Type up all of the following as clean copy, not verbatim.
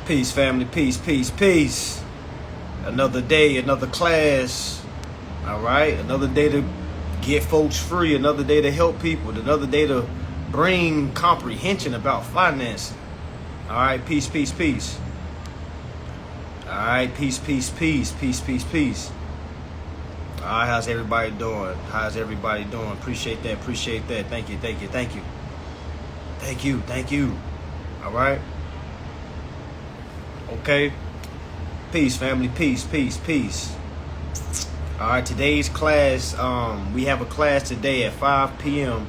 Peace, family. Peace, peace, peace. Another day, another class. All right. Another day to get folks free. Another day to help people. Another day to bring comprehension about financing. All right. Peace, peace, peace. All right. Peace, peace, peace. Peace, peace, peace. All right. How's everybody doing? How's everybody doing? Appreciate that. Appreciate that. Thank you. Thank you. Thank you. Thank you. Thank you. All right. Okay. Peace, family. Peace, peace, peace. All right, today's class, we have a class today at 5 p.m.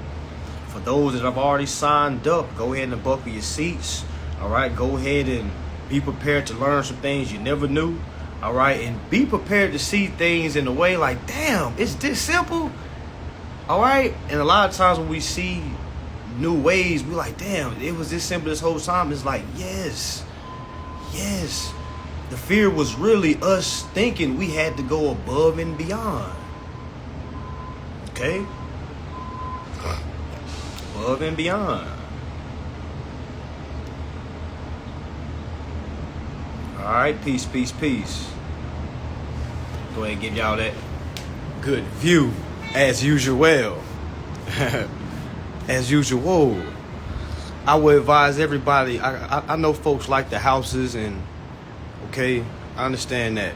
For those that have already signed up, go ahead and buckle your seats. All right, go ahead and be prepared to learn some things you never knew. All right, and be prepared to see things in a way like, damn, it's this simple. All right, and a lot of times when we see new ways, we're like, damn, it was this simple this whole time. It's like, yes. Yes, the fear was really us thinking we had to go above and beyond. Okay? Above and beyond. All right, peace, peace, peace. Go ahead and give y'all that good view as usual. As usual. I would advise everybody, I know folks like the houses and, okay, I understand that.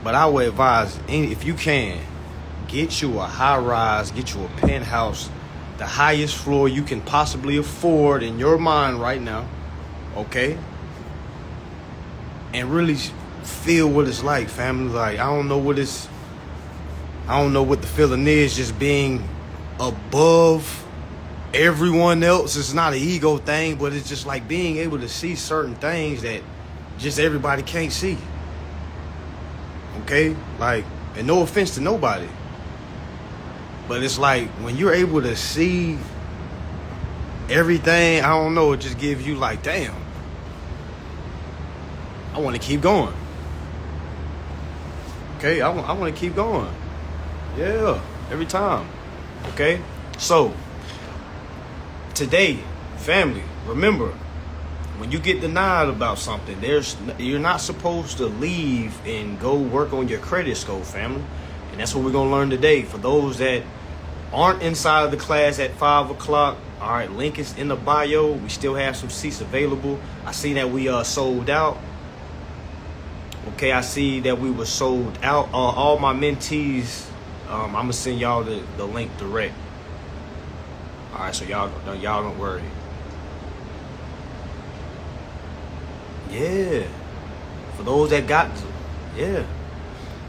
But I would advise, if you can, get you a high rise, get you a penthouse, the highest floor you can possibly afford in your mind right now, okay? And really feel what it's like, family. Like, I don't know what the feeling is, just being above everyone else. It's not an ego thing, but it's just like being able to see certain things that just everybody can't see. Okay? Like, and no offense to nobody, but it's like when you're able to see everything, I don't know, it just gives you like, damn, I want to keep going. Okay? I want to keep going. Yeah, every time. Okay? So today, family, remember, when you get denied about something, you're not supposed to leave and go work on your credit score, family. And that's what we're going to learn today. For those that aren't inside of the class at 5 o'clock, all right, link is in the bio. We still have some seats available. I see that we sold out. Okay, I see that we were sold out. All my mentees, I'm going to send y'all the link direct. All right, so y'all don't worry. Yeah. For those that got to. Yeah.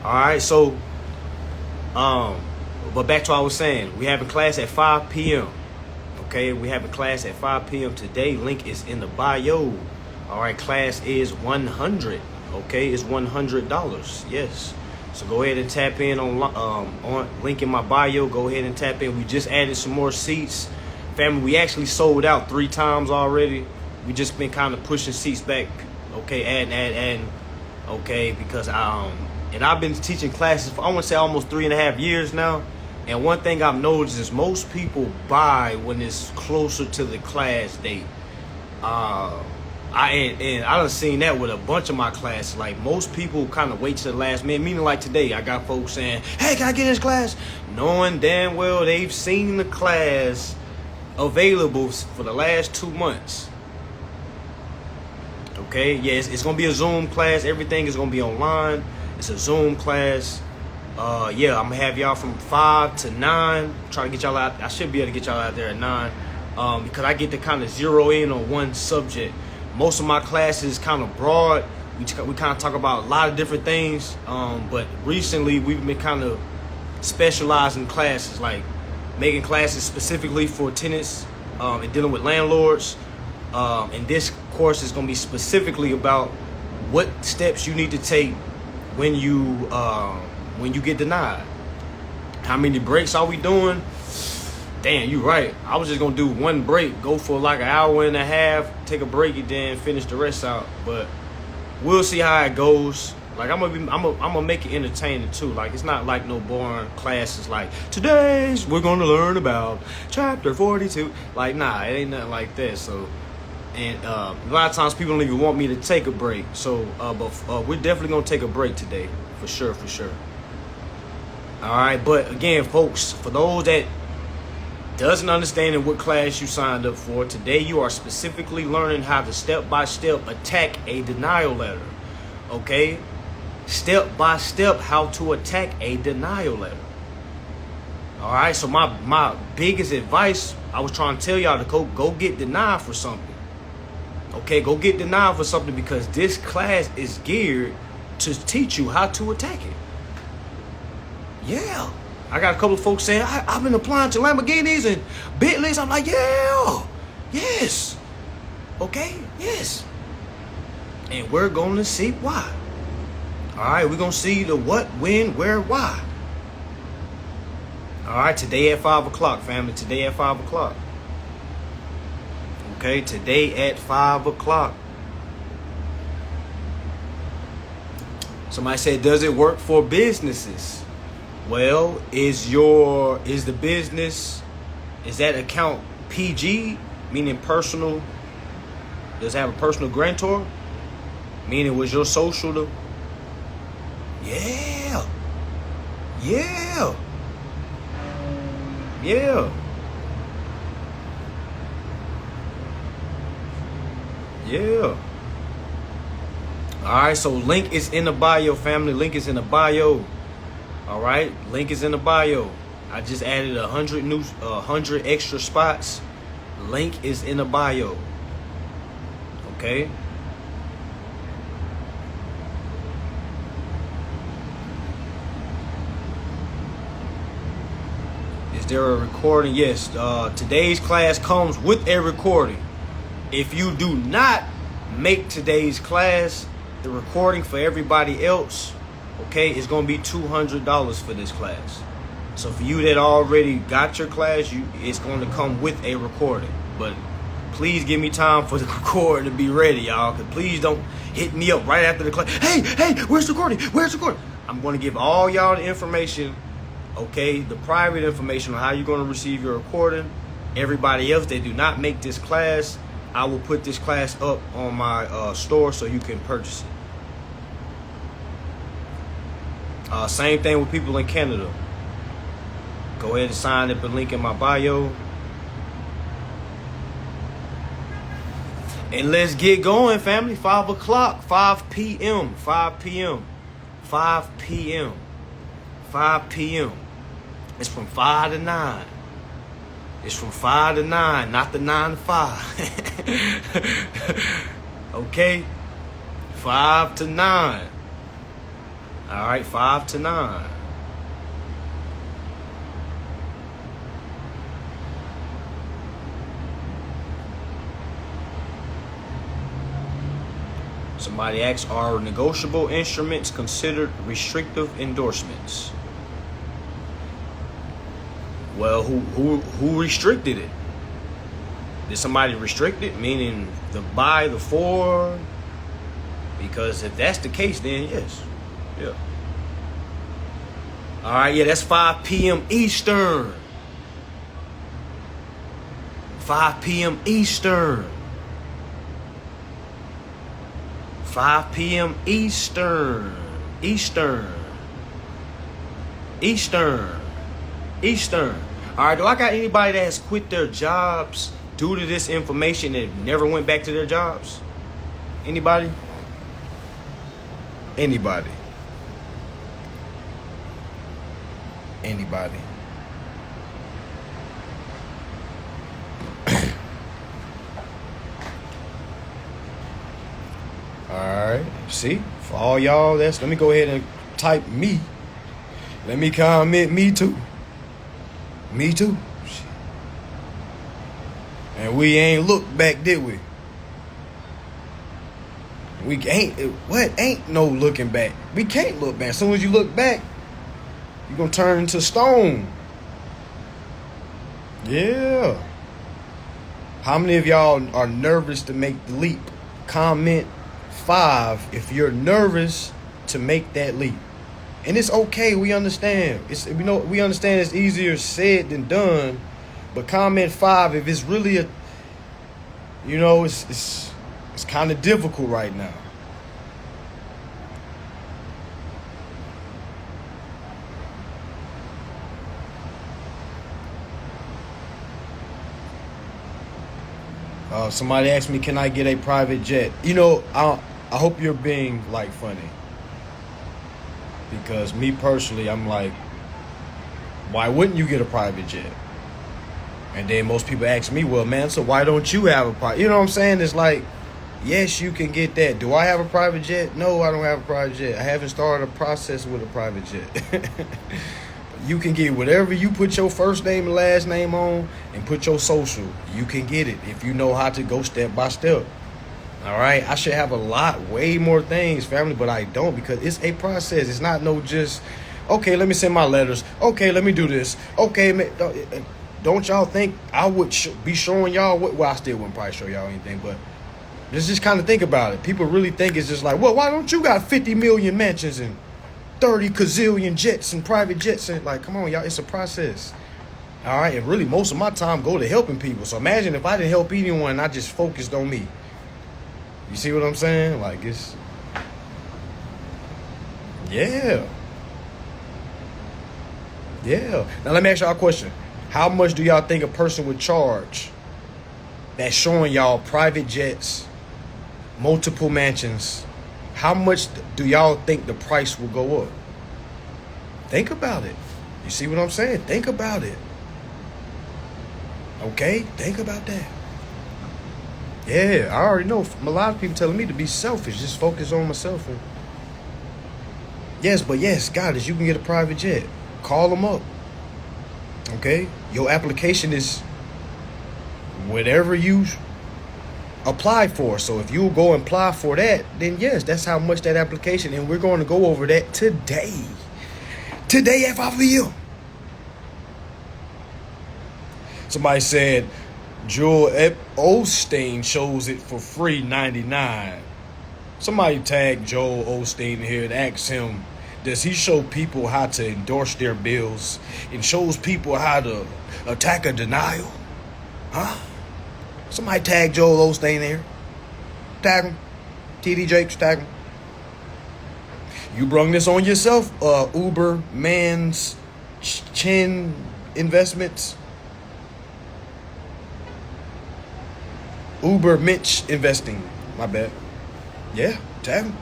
All right, so but back to what I was saying. We have a class at 5 p.m. Okay, we have a class at 5 p.m. today. Link is in the bio. All right, class is $100. Okay, it's $100. Yes. So go ahead and tap in on link in my bio. Go ahead and tap in. We just added some more seats. Family, we actually sold out 3 times already. We just been kind of pushing seats back. Okay, adding. Okay, because and I've been teaching classes for, I want to say, almost 3.5 years now. And one thing I've noticed is most people buy when it's closer to the class date. I done seen that with a bunch of my classes. Like, most people kind of wait to the last minute. Meaning, like today, I got folks saying, "Hey, can I get this class?" Knowing damn well they've seen the class available for the last 2 months. Okay, yeah, it's gonna be a Zoom class. Everything is gonna be online. It's a Zoom class. Yeah, I'm gonna have y'all from 5 to 9. Trying to get y'all out. I should be able to get y'all out there at 9, because I get to kind of zero in on one subject. Most of my classes kind of broad. We kind of talk about a lot of different things. But recently we've been kind of specializing classes, like making classes specifically for tenants and dealing with landlords. And this course is going to be specifically about what steps you need to take when you get denied. How many breaks are we doing? Damn, you right. I was just gonna do one break, go for like an hour and a half, take a break, and then finish the rest out. But we'll see how it goes. Like, I'm gonna make it entertaining too. Like, it's not like no boring classes. Like, today's we're gonna learn about chapter 42. Like, nah, it ain't nothing like that. So And a lot of times people don't even want me to take a break. So, but we're definitely gonna take a break today, for sure, for sure. All right, but again, folks, for those that doesn't understand what class you signed up for, today you are specifically learning how to step-by-step attack a denial letter. Okay, step-by-step how to attack a denial letter. All right, so my biggest advice, I was trying to tell y'all to go get denied for something. Okay, go get denied for something, because this class is geared to teach you how to attack it. Yeah. I got a couple of folks saying, I've been applying to Lamborghinis and Bentleys. I'm like, yeah, yes. Okay, yes. And we're going to see why. All right, we're going to see the what, when, where, why. All right, today at 5 o'clock, family. Today at 5 o'clock. Okay, today at 5 o'clock. Somebody said, does it work for businesses? Well, is the business, is that account PG, meaning personal? Does it have a personal grantor? Meaning, was your social the? Yeah. Yeah. Yeah. Yeah. All right, so link is in the bio, family. Link is in the bio. All right, link is in the bio. I just added 100 extra spots. Link is in the bio. Okay. Is there a recording? Yes. Today's class comes with a recording. If you do not make today's class, the recording for everybody else, okay, it's going to be $200 for this class. So for you that already got your class, it's going to come with a recording. But please give me time for the recording to be ready, y'all. Because please don't hit me up right after the class. Hey, where's the recording? Where's the recording? I'm going to give all y'all the information, okay, the private information on how you're going to receive your recording. Everybody else that do not make this class, I will put this class up on my store so you can purchase it. Same thing with people in Canada. Go ahead and sign up the link in my bio. And let's get going, family. 5 o'clock, 5 p.m., 5 p.m., 5 p.m., 5 p.m. It's from 5 to 9. It's from 5 to 9, not the 9 to 5. Okay? 5 to 9. All right, 5 to 9. Somebody asks, are negotiable instruments considered restrictive endorsements? Well, who restricted it? Did somebody restrict it? Meaning the by, the for? Because if that's the case, then yes. Yeah. All right, yeah, that's 5 p.m. Eastern. 5 p.m. Eastern. 5 p.m. Eastern. Eastern. All right, do I got anybody that has quit their jobs due to this information and never went back to their jobs? Anybody? Anybody? Alright, see? For all y'all, let me go ahead and type me. Let me comment me too. Me too. And we ain't looked back, did we? Ain't no looking back. We can't look back. As soon as you look back, you're going to turn into stone. Yeah. How many of y'all are nervous to make the leap? Comment 5 if you're nervous to make that leap. And it's okay. We understand. We understand it's easier said than done. But comment 5 if it's really You know, it's kind of difficult right now. Somebody asked me, can I get a private jet? You know, I hope you're being like funny. Because me personally, I'm like, why wouldn't you get a private jet? And then most people ask me, well, man, so why don't you have a private? You know what I'm saying? It's like, yes, you can get that. Do I have a private jet? No, I don't have a private jet. I haven't started a process with a private jet. You can get whatever you put your first name and last name on and put your social. You can get it if you know how to go step by step. All right? I should have way more things, family, but I don't because it's a process. It's not no just, okay, let me send my letters. Okay, let me do this. Okay, don't y'all think I would be showing y'all what, well, I still wouldn't probably show y'all anything, but just kind of think about it. People really think it's just like, well, why don't you got 50 million mansions and 30 gazillion jets and private jets? And like, come on, y'all, it's a process. All right, and really most of my time go to helping people. So imagine if I didn't help anyone and I just focused on me. You see what I'm saying? Like, it's, yeah. Now let me ask y'all a question. How much do y'all think a person would charge that's showing y'all private jets, multiple mansions? How much do y'all think the price will go up? Think about it. You see what I'm saying? Think about it. Okay? Think about that. Yeah, I already know. A lot of people telling me to be selfish, just focus on myself. And yes, but yes, God, you can get a private jet. Call them up. Okay? Your application is whatever you apply for. So if you go and apply for that, then yes, that's how much that application, and we're going to go over that today. Today at 5 p.m. Somebody said Joel Osteen shows it for free 99. Somebody tagged Joel Osteen here and asked him, does he show people how to endorse their bills and shows people how to attack a denial? Huh? Somebody tag Joel Osteen there. Tag him. TD Jakes, tag him. You brung this on yourself, Uber Man's Chin Investments. Uber Mitch Investing. My bad. Yeah, tag him.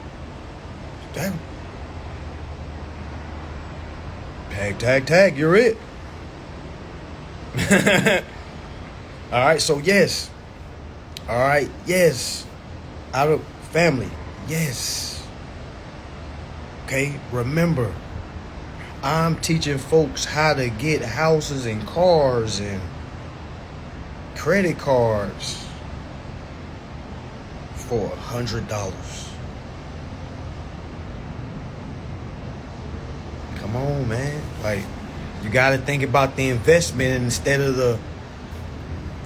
Tag him. Tag. You're it. All right, so yes. All right, yes. Out of family, yes. Okay, remember, I'm teaching folks how to get houses and cars and credit cards for $100. Come on, man. Like, you got to think about the investment instead of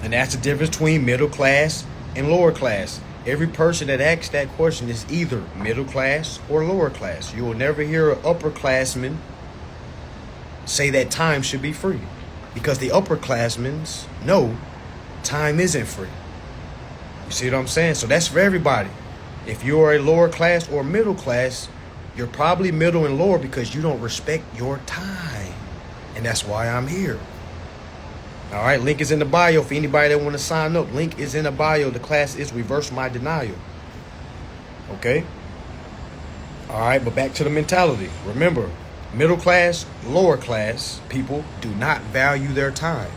and that's the difference between middle class and lower class. Every person that asks that question is either middle class or lower class. You will never hear an upperclassman say that time should be free, because the upperclassmen know time isn't free. You see what I'm saying? So that's for everybody. If you're a lower class or middle class, you're probably middle and lower because you don't respect your time. And that's why I'm here. All right, link is in the bio for anybody that want to sign up. Link is in the bio. The class is Reverse My Denial. Okay? All right, but back to the mentality. Remember, middle class, lower class people do not value their time.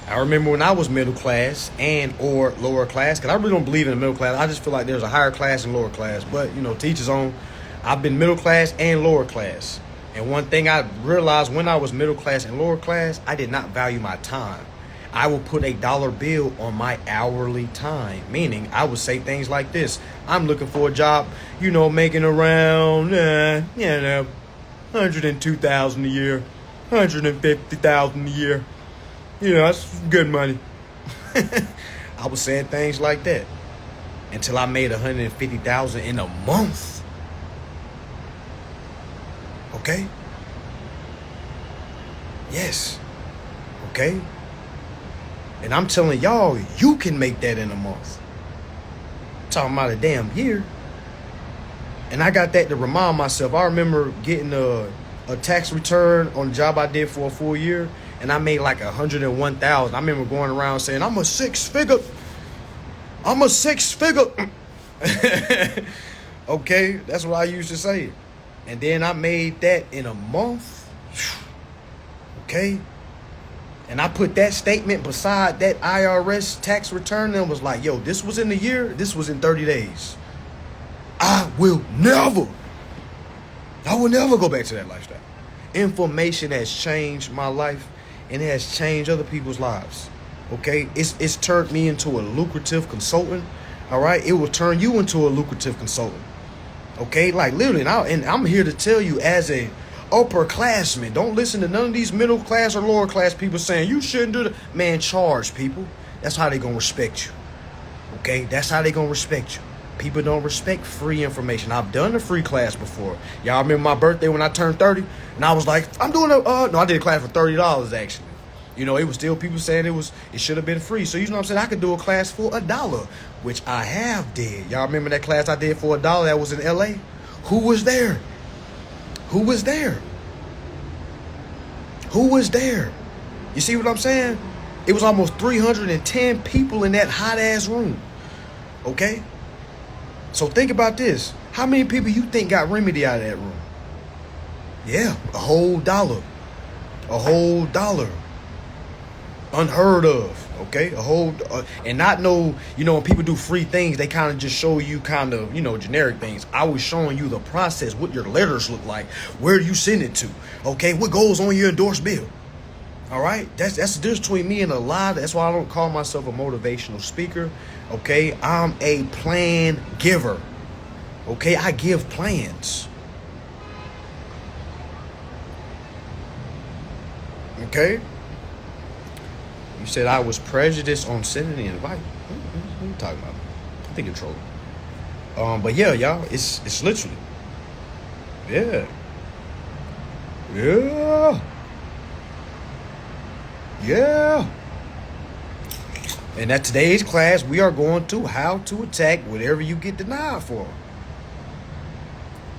I remember when I was middle class and or lower class, because I really don't believe in the middle class. I just feel like there's a higher class and lower class. But, you know, teachers on, I've been middle class and lower class. And one thing I realized when I was middle class and lower class, I did not value my time. I would put a dollar bill on my hourly time, meaning I would say things like this. I'm looking for a job, you know, making around, $102,000 a year, $150,000 a year. You know, that's good money. I was saying things like that until I made $150,000 in a month. Okay? Yes. Okay? And I'm telling y'all, you can make that in a month. Talking about a damn year. And I got that to remind myself. I remember getting a tax return on the job I did for a full year, and I made like 101,000. I remember going around saying, I'm a six figure. Okay, that's what I used to say. And then I made that in a month. Okay. And I put that statement beside that IRS tax return and was like, yo, this was in a year. This was in 30 days. I will never go back to that lifestyle. Information has changed my life, and it has changed other people's lives. Okay, it's turned me into a lucrative consultant. All right, it will turn you into a lucrative consultant. Okay, like literally, and I'm here to tell you as a upperclassman, don't listen to none of these middle class or lower class people saying you shouldn't do that. Man, charge people. That's how they gonna respect you. Okay, that's how they gonna respect you. People don't respect free information. I've done a free class before. Y'all remember my birthday when I turned 30? And I was like, I'm doing no, I did a class for $30 actually. You know, it was still people saying it should have been free. So you know what I'm saying? I could do a class for $1, which I have did. Y'all remember that class I did for $1 that was in LA? Who was there? Who was there? Who was there? You see what I'm saying? It was almost 310 people in that hot ass room. Okay? So think about this. How many people you think got remedy out of that room? Yeah, a whole dollar. A whole dollar. Unheard of. Okay? A whole, and not know, you know, when people do free things, they kind of just show you kind of, you know, generic things. I was showing you the process, what your letters look like, where you send it to. Okay? What goes on your endorsed bill. All right? That's the difference between me and a lot. That's why I don't call myself a motivational speaker. Okay? I'm a plan giver. Okay? I give plans. Okay? You said I was prejudiced on sending the invite. What are you talking about? I think you're trolling. But yeah, y'all, it's literally. Yeah. Yeah. Yeah. And at today's class, we are going to how to attack whatever you get denied for.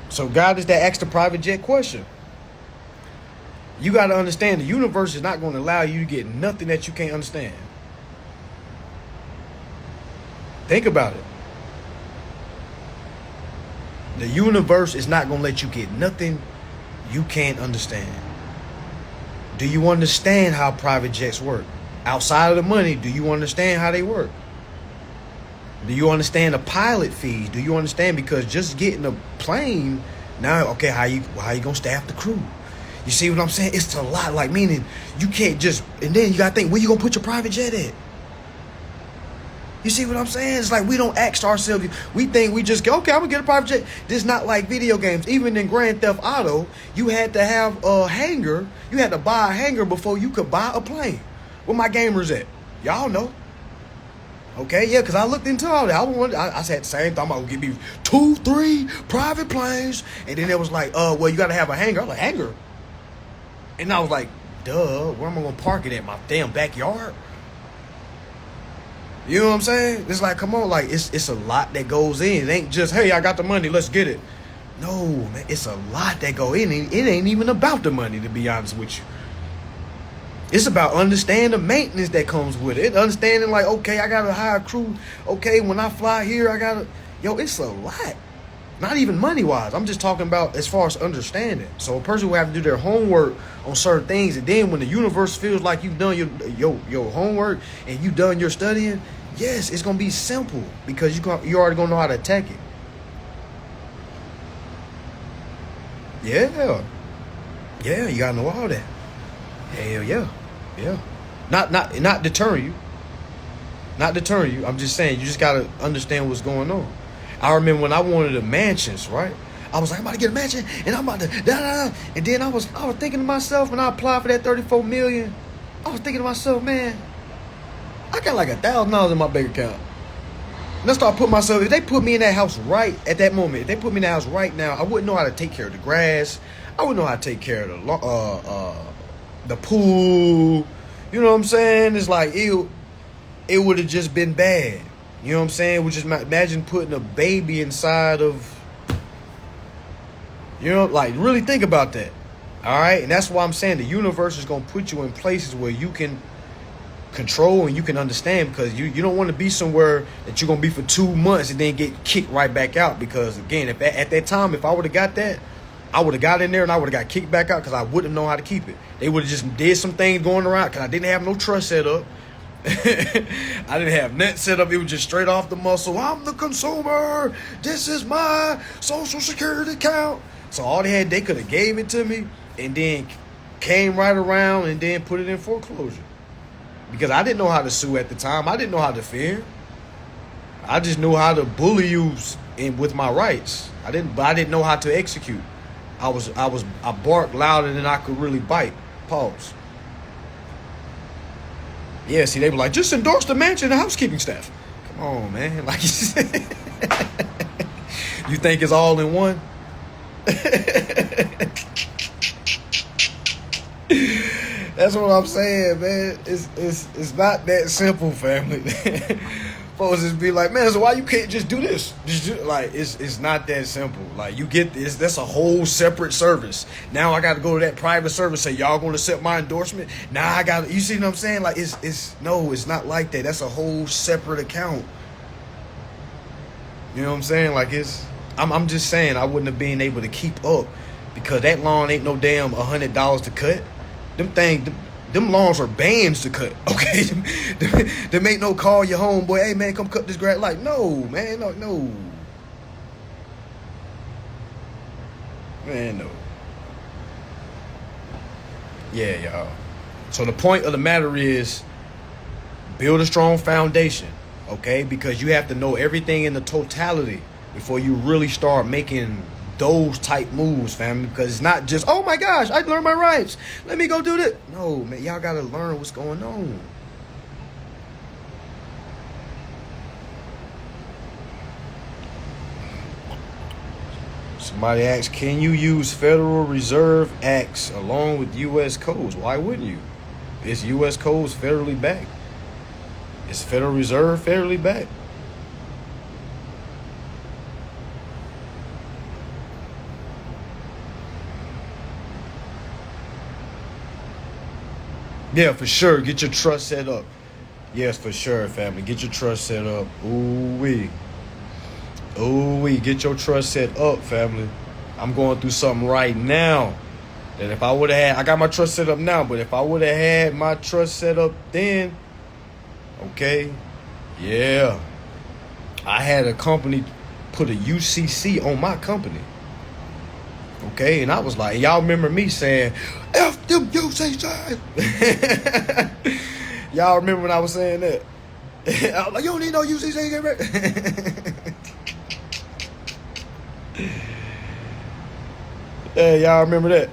So God is that asked the private jet question. You got to understand the universe is not going to allow you to get nothing that you can't understand. Think about it. The universe is not going to let you get nothing you can't understand. Do you understand how private jets work? Outside of the money, do you understand how they work? Do you understand the pilot fees? Do you understand? Because just getting a plane, now, okay, how you going to staff the crew? You see what I'm saying? It's a lot, like, meaning you can't just, and then you got to think, where you going to put your private jet at? You see what I'm saying? It's like we don't ask ourselves. We think we just go, okay, I'm going to get a private jet. This is not like video games. Even in Grand Theft Auto, you had to have a hangar. You had to buy a hangar before you could buy a plane. Where my gamers at? Y'all know. Okay, yeah, because I looked into all that. I said the same thing. I'm going to give me 2-3 private planes. And then it was like, well, you got to have a hangar. I was like, hangar? And I was like, duh, where am I going to park it at? My damn backyard? You know what I'm saying? It's like, come on, like, it's a lot that goes in. It ain't just, hey, I got the money, let's get it. No, man, it's a lot that go in. It ain't even about the money, to be honest with you. It's about understanding the maintenance that comes with it. Understanding, like, okay, I got to hire a crew. Okay, when I fly here, I got to, yo, it's a lot. Not even money-wise. I'm just talking about as far as understanding. So a person will have to do their homework on certain things, and then when the universe feels like you've done your homework and you've done your studying, yes, it's gonna be simple because you already gonna know how to attack it. Yeah, you gotta know all that. Hell yeah. Not deterring you. Not deterring you. I'm just saying you just gotta understand what's going on. I remember when I wanted the mansions, right? I was like, I'm about to get a mansion, and I'm about to da-da-da. And then I was thinking to myself, when I applied for that $34 million, I was thinking to myself, man, I got like $1,000 in my bank account. And I started putting myself, if they put me in that house right at that moment, if they put me in that house right now, I wouldn't know how to take care of the grass. I wouldn't know how to take care of the pool. You know what I'm saying? It's like, it would have just been bad. You know what I'm saying? Which is, imagine putting a baby inside of, you know, like really think about that. All right. And that's why I'm saying the universe is going to put you in places where you can control and you can understand, because you don't want to be somewhere that you're going to be for 2 months and then get kicked right back out. Because again, if at that time, if I would have got that, I would have got in there and I would have got kicked back out because I wouldn't know how to keep it. They would have just did some things going around because I didn't have no trust set up. I didn't have net set up. It was just straight off the muscle. I'm the consumer. This is my social security account. So all they could have gave it to me and then came right around and then put it in foreclosure. Because I didn't know how to sue at the time. I didn't know how to defend. I just knew how to bully you with my rights. I didn't know how to execute. I barked louder than I could really bite. Pause. Yeah, see, they were like, just endorse the mansion and the housekeeping staff. Come on, man. Like, you think it's all in one? That's what I'm saying, man. It's not that simple, family. Folks just be like, man, so why you can't just do this? Like, it's not that simple. Like, you get this, that's a whole separate service. Now I got to go to that private service, say, y'all going to accept my endorsement? Now I got to, you see what I'm saying? Like, no, it's not like that. That's a whole separate account. You know what I'm saying? Like, I'm just saying I wouldn't have been able to keep up because that lawn ain't no damn $100 to cut. Them lawns are bands to cut, okay? Them ain't no call your homeboy, hey man, come cut this grass. Like, no, man, no. Man, no. Yeah, y'all. So the point of the matter is build a strong foundation, okay? Because you have to know everything in the totality before you really start making those type moves, family, because it's not just, oh my gosh, I learned my rights, let me go do that. No, man, y'all gotta learn what's going on. Somebody asked, can you use Federal Reserve Acts along with U.S. codes? Why wouldn't you? It's U.S. codes federally backed. It's Federal Reserve federally backed. Yeah, for sure. Get your trust set up. Yes, for sure, family. Get your trust set up. Ooh-wee. Ooh-wee. Get your trust set up, family. I'm going through something right now that if I would have had, I got my trust set up now, but if I would have had my trust set up then, okay, yeah. I had a company put a UCC on my company. Okay, and I was like, y'all remember me saying, F them UCC. Y'all remember when I was saying that? I was like, you don't need no UCC. Yeah, y'all remember that?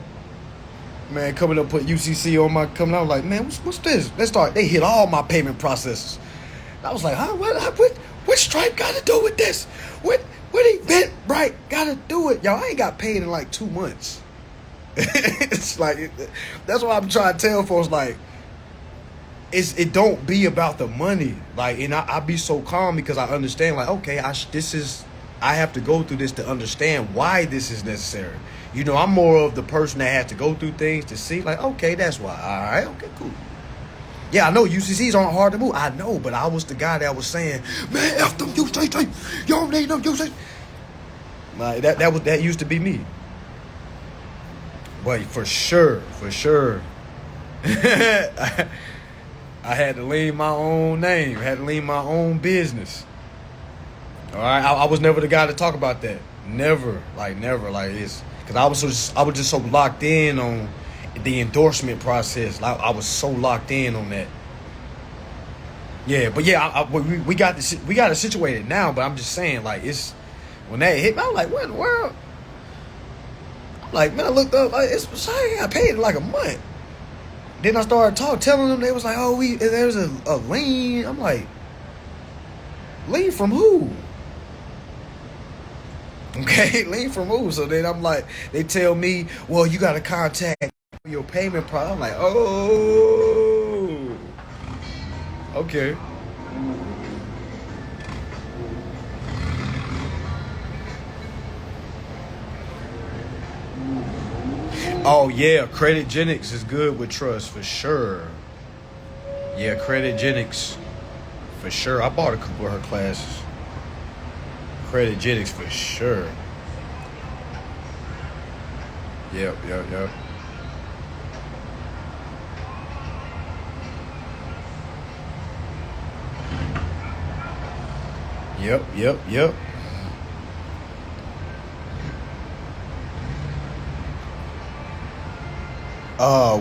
Man, coming up, put UCC on my coming out. I was like, man, what's this? Let's start. They hit all my payment processes. I was like, huh? What Stripe got to do with this? What Eventbrite got to do with? Y'all, I ain't got paid in like 2 months. It's like, that's what I'm trying to tell folks. Like, it don't be about the money. Like, and I be so calm because I understand. Like, okay, I have to go through this to understand why this is necessary. You know, I'm more of the person that has to go through things to see. Like, okay, that's why. All right, okay, cool. Yeah, I know UCCs aren't hard to move. I know, but I was the guy that was saying, man, F them UCC. You don't need them UCC. Like, that used to be me. But for sure. I had to leave my own name. I had to leave my own business. All right, I was never the guy to talk about that. Never. Like, it's because I was just so locked in on the endorsement process. Like, I was so locked in on that. Yeah, but yeah, we got it situated now. But I'm just saying, like, it's when that hit me, I was like, what in the world? I'm like, man, I looked up, like, I got paid in like a month. Then I started telling them, they was like, oh, there's a lien. I'm like, lien from who? Okay, lien from who? So then I'm like, they tell me, well, you got to contact your payment problem. I'm like, oh, okay. Oh yeah, Creditgenics is good with trust for sure. Yeah, Creditgenics for sure. I bought a couple of her classes. Creditgenics for sure. Yep. Yep.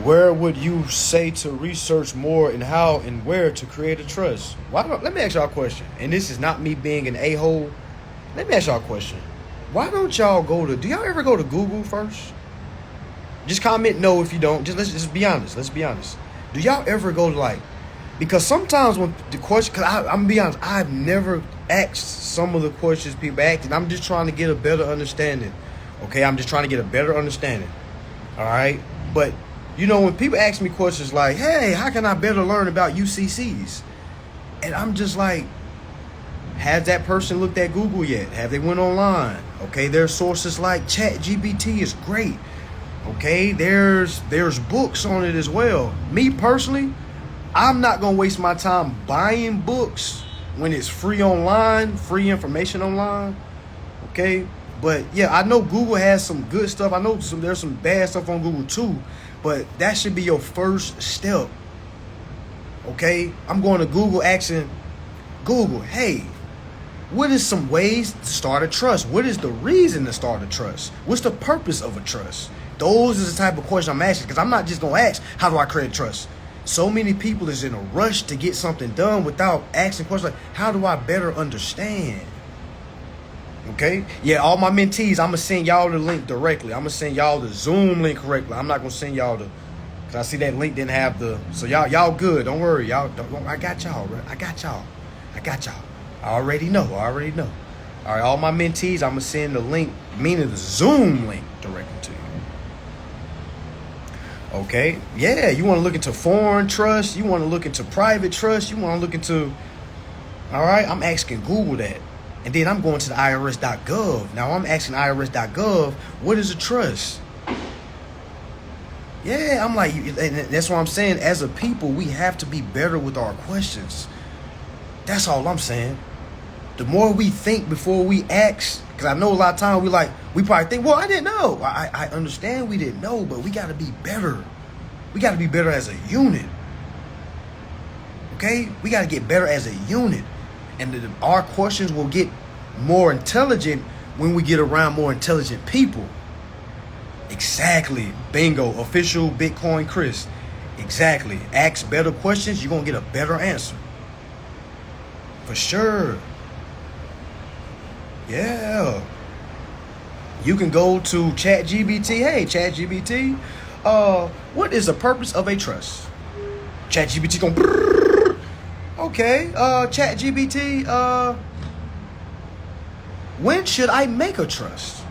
Where would you say to research more and how and where to create a trust? Let me ask y'all a question. And this is not me being an a-hole. Let me ask y'all a question. Why don't y'all do y'all ever go to Google first? Just comment no if you don't. Let's just be honest. Let's be honest. Do y'all ever go to because sometimes when the question, I'm gonna be honest, I've never asked some of the questions people asked, and I'm just trying to get a better understanding. Okay, I'm just trying to get a better understanding. All right, but when people ask me questions like, "Hey, how can I better learn about UCCs?" and I'm just like, has that person looked at Google yet? Have they went online? Okay, there's sources like ChatGPT is great. Okay, there's books on it as well. Me personally, I'm not gonna waste my time buying books when it's free online, free information online. Okay, but yeah, I know Google has some good stuff. I know there's some bad stuff on Google too, but that should be your first step. Okay, I'm going to Google asking Google, hey, what is some ways to start a trust? What is the reason to start a trust? What's the purpose of a trust? Those is the type of question I'm asking, because I'm not just gonna ask, how do I create trust? So many people is in a rush to get something done without asking questions like, how do I better understand? Okay? Yeah, all my mentees, I'm going to send y'all the link directly. I'm going to send y'all the Zoom link correctly. I'm not going to send y'all because I see that link didn't have so y'all good. Don't worry. I got y'all, bro. I got y'all. I already know. All right, all my mentees, I'm going to send the link, meaning the Zoom link directly to you. Okay, yeah, you want to look into foreign trust, you want to look into private trust, you want to look into, all right, I'm asking Google that. And then I'm going to the irs.gov. Now I'm asking irs.gov, what is a trust? Yeah, I'm like, and that's what I'm saying. As a people, we have to be better with our questions. That's all I'm saying. The more we think before we ask, because I know a lot of times we probably think, well, I didn't know. I understand we didn't know, but we got to be better. We got to be better as a unit. Okay? We got to get better as a unit. And our questions will get more intelligent when we get around more intelligent people. Exactly. Bingo. Official Bitcoin Chris. Exactly. Ask better questions, you're going to get a better answer. For sure. Yeah. You can go to ChatGPT. Hey, ChatGPT, what is the purpose of a trust? ChatGPT going, okay, ChatGPT, when should I make a trust?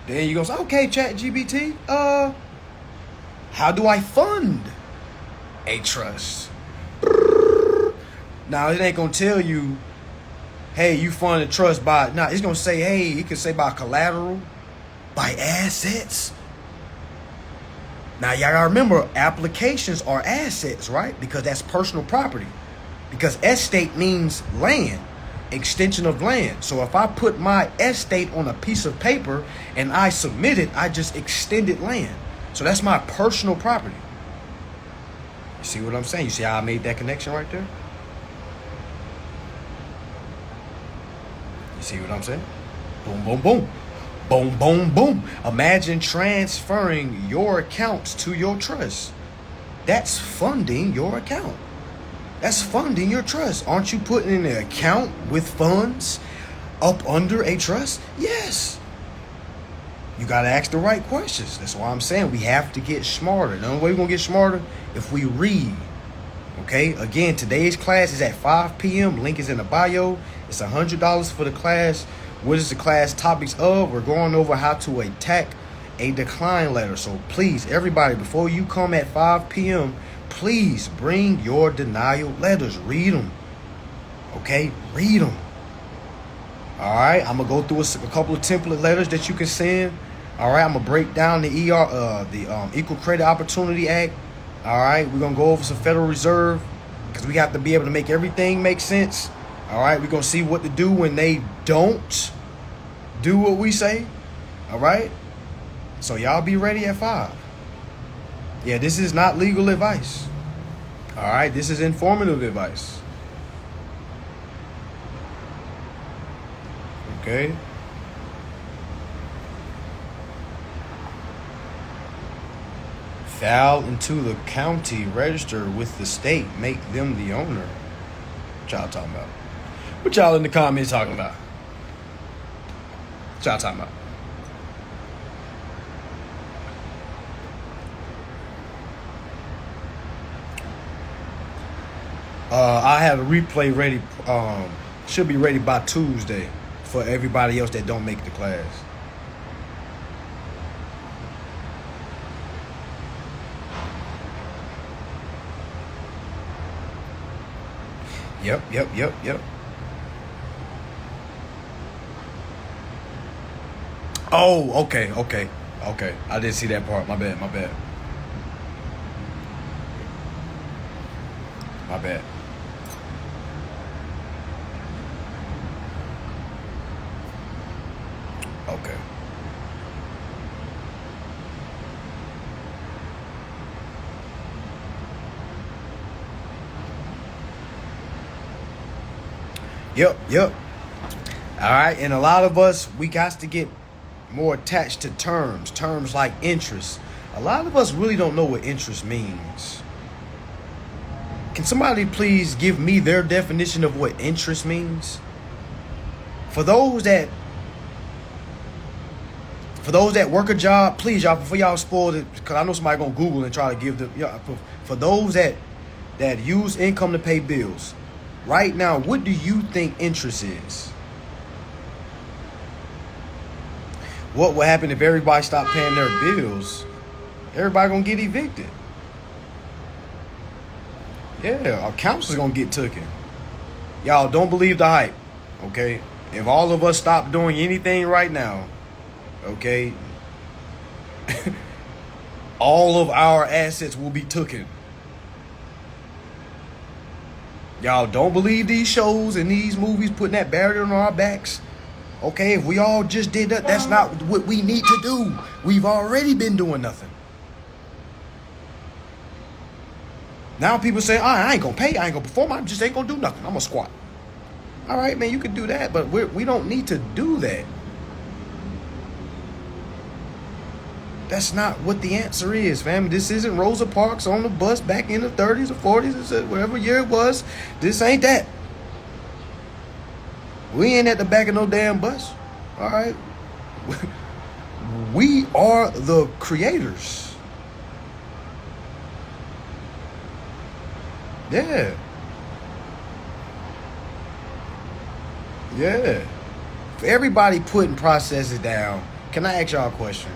Then you go, okay, ChatGPT, how do I fund a trust? Now, it ain't going to tell you, hey, you fund a trust by, it's going to say, hey, it can say by collateral, by assets. Now, y'all gotta remember, applications are assets, right? Because that's personal property. Because estate means land, extension of land. So if I put my estate on a piece of paper and I submit it, I just extended land. So that's my personal property. You see what I'm saying? You see how I made that connection right there? You see what I'm saying? Boom, boom, boom. Boom, boom, boom. Imagine transferring your accounts to your trust. That's funding your account. That's funding your trust. Aren't you putting in an account with funds up under a trust? Yes. You got to ask the right questions. That's why I'm saying we have to get smarter. The only way we're going to get smarter if we read. Okay? Again, today's class is at 5 p.m. Link is in the bio. It's $100 for the class. What is the class topics of? We're going over how to attack a decline letter. So please, everybody, before you come at 5 p.m., please bring your denial letters. Read them. Okay? Read them. All right? I'm going to go through a couple of template letters that you can send. All right, I'm gonna break down the Equal Credit Opportunity Act. All right, we're gonna go over some Federal Reserve because we have to be able to make everything make sense. All right, we're gonna see what to do when they don't do what we say. All right, so y'all be ready at 5. Yeah, this is not legal advice. All right, this is informative advice. Okay. File into the county register with the state. Make them the owner. What y'all talking about? What y'all in the comments talking about? What y'all talking about? I have a replay ready. Should be ready by Tuesday for everybody else that don't make the class. Yep. Oh, okay. I didn't see that part. My bad. Okay. Yep. All right, and a lot of us, we got to get more attached to terms like interest. A lot of us really don't know what interest means. Can somebody please give me their definition of what interest means? For those that work a job, please, y'all, before y'all spoil it, because I know somebody gonna Google and try to give the for those that use income to pay bills. Right now, what do you think interest is? What will happen if everybody stop paying their bills? Everybody gonna get evicted. Yeah, our counselor's gonna get taken. Y'all don't believe the hype, okay? If all of us stop doing anything right now, okay, all of our assets will be taken. Y'all don't believe these shows and these movies putting that barrier on our backs? Okay, if we all just did that, that's not what we need to do. We've already been doing nothing. Now people say, I ain't gonna pay, I ain't gonna perform, I just ain't gonna do nothing. I'm gonna squat. All right, man, you can do that, but we don't need to do that. That's not what the answer is, fam. This isn't Rosa Parks on the bus back in the 30s or 40s or whatever year it was. This ain't that. We ain't at the back of no damn bus. All right. We are the creators. Yeah. For everybody putting processes down, can I ask y'all a question?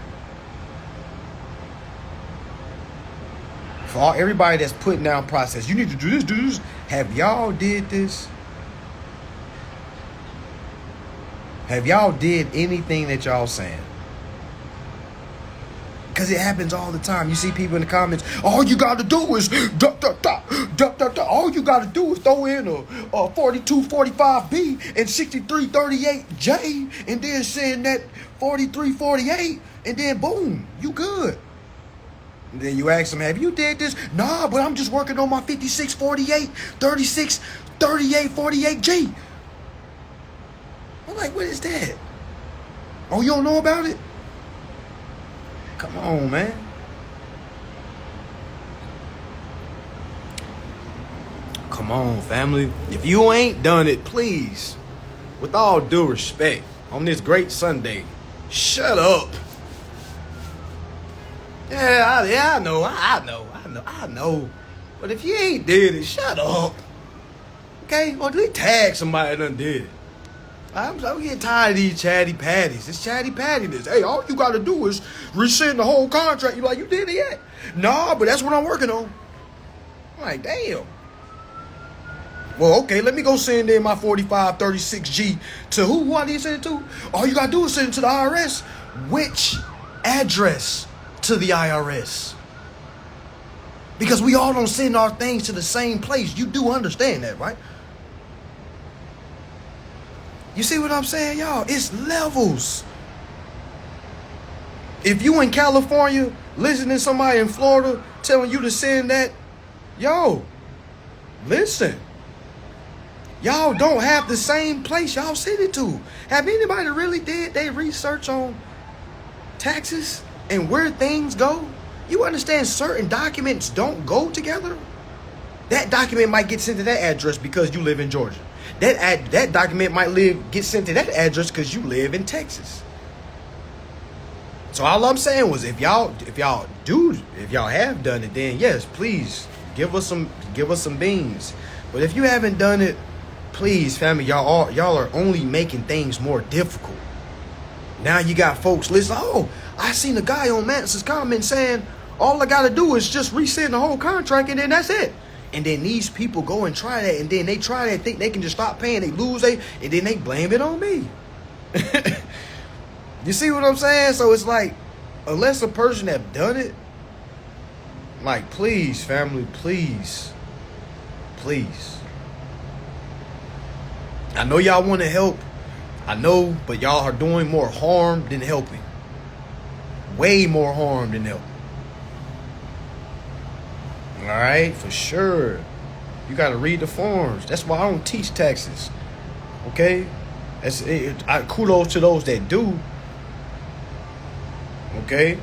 For everybody that's putting down process, you need to do this. Have y'all did this? Have y'all did anything that y'all saying? Because it happens all the time. You see people in the comments, all you got to do is all you got to do is throw in a 4245B and 6338J and then send that 4348 and then boom, you good. And then you ask them, have you did this? Nah, but I'm just working on my 5648, 36, 38, 48G. I'm like, what is that? Oh, you don't know about it? Come on, man. Come on, family. If you ain't done it, please, with all due respect, on this great Sunday, shut up. Yeah, I know. But if you ain't did it, shut up. Okay? Or at least tag somebody that done did it. I'm getting tired of these chatty patties. It's chatty pattiness. Hey, all you got to do is rescind the whole contract. You like, you did it yet? Nah, but that's what I'm working on. I'm like, damn. Well, okay, let me go send in my 4536G to who? Who I need to send it to? All you got to do is send it to the IRS, which address to the IRS. Because we all don't send our things to the same place. You do understand that, right? You see what I'm saying, y'all? It's levels. If you in California, listening to somebody in Florida telling you to send that, yo, listen. Y'all don't have the same place y'all send it to. Have anybody really did their research on taxes and where things go? You understand certain documents don't go together? That document might get sent to that address because you live in Georgia. That document might get sent to that address because you live in Texas. So all I'm saying was, if y'all have done it, then yes, please give us some beans. But if you haven't done it, please, family, y'all are only making things more difficult. Now you got folks listen. Oh, I seen a guy on Madison's comment saying all I gotta do is just resend the whole contract and then that's it. And then these people go and try that, and then they try that, think they can just stop paying, they lose, and then they blame it on me. You see what I'm saying? So it's like, unless a person have done it, like, please, family, please. I know y'all want to help. I know, but y'all are doing more harm than helping. Way more harm than helping. All right, for sure. You got to read the forms. That's why I don't teach taxes. Okay? Kudos to those that do. Okay?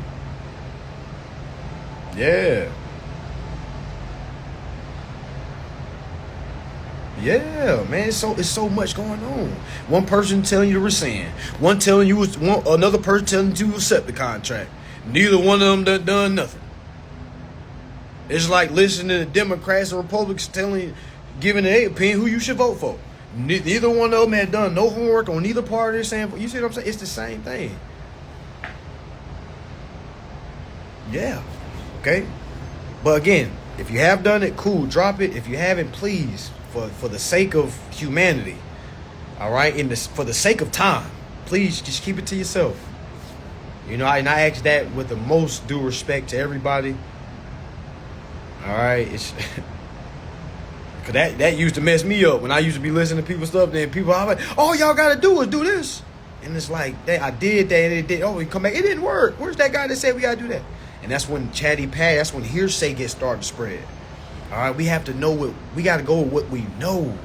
Yeah. Yeah, man, it's so much going on. One person telling you to rescind. Another person telling you to accept the contract. Neither one of them done nothing. It's like listening to the Democrats and Republicans giving their opinion who you should vote for. Neither one of them had done no homework on neither party. You see what I'm saying? It's the same thing. Yeah. Okay. But again, if you have done it, cool, drop it. If you haven't, please, for the sake of humanity, all right, for the sake of time, please just keep it to yourself. You know, and I ask that with the most due respect to everybody. All right, it's cause that used to mess me up when I used to be listening to people's stuff. Then people are like, "All y'all gotta do is do this," and it's like, I did that, and it did. Oh, we come back, it didn't work. Where's that guy that said we gotta do that? And that's when that's when hearsay gets started to spread. All right, we have to know we got to go with what we know.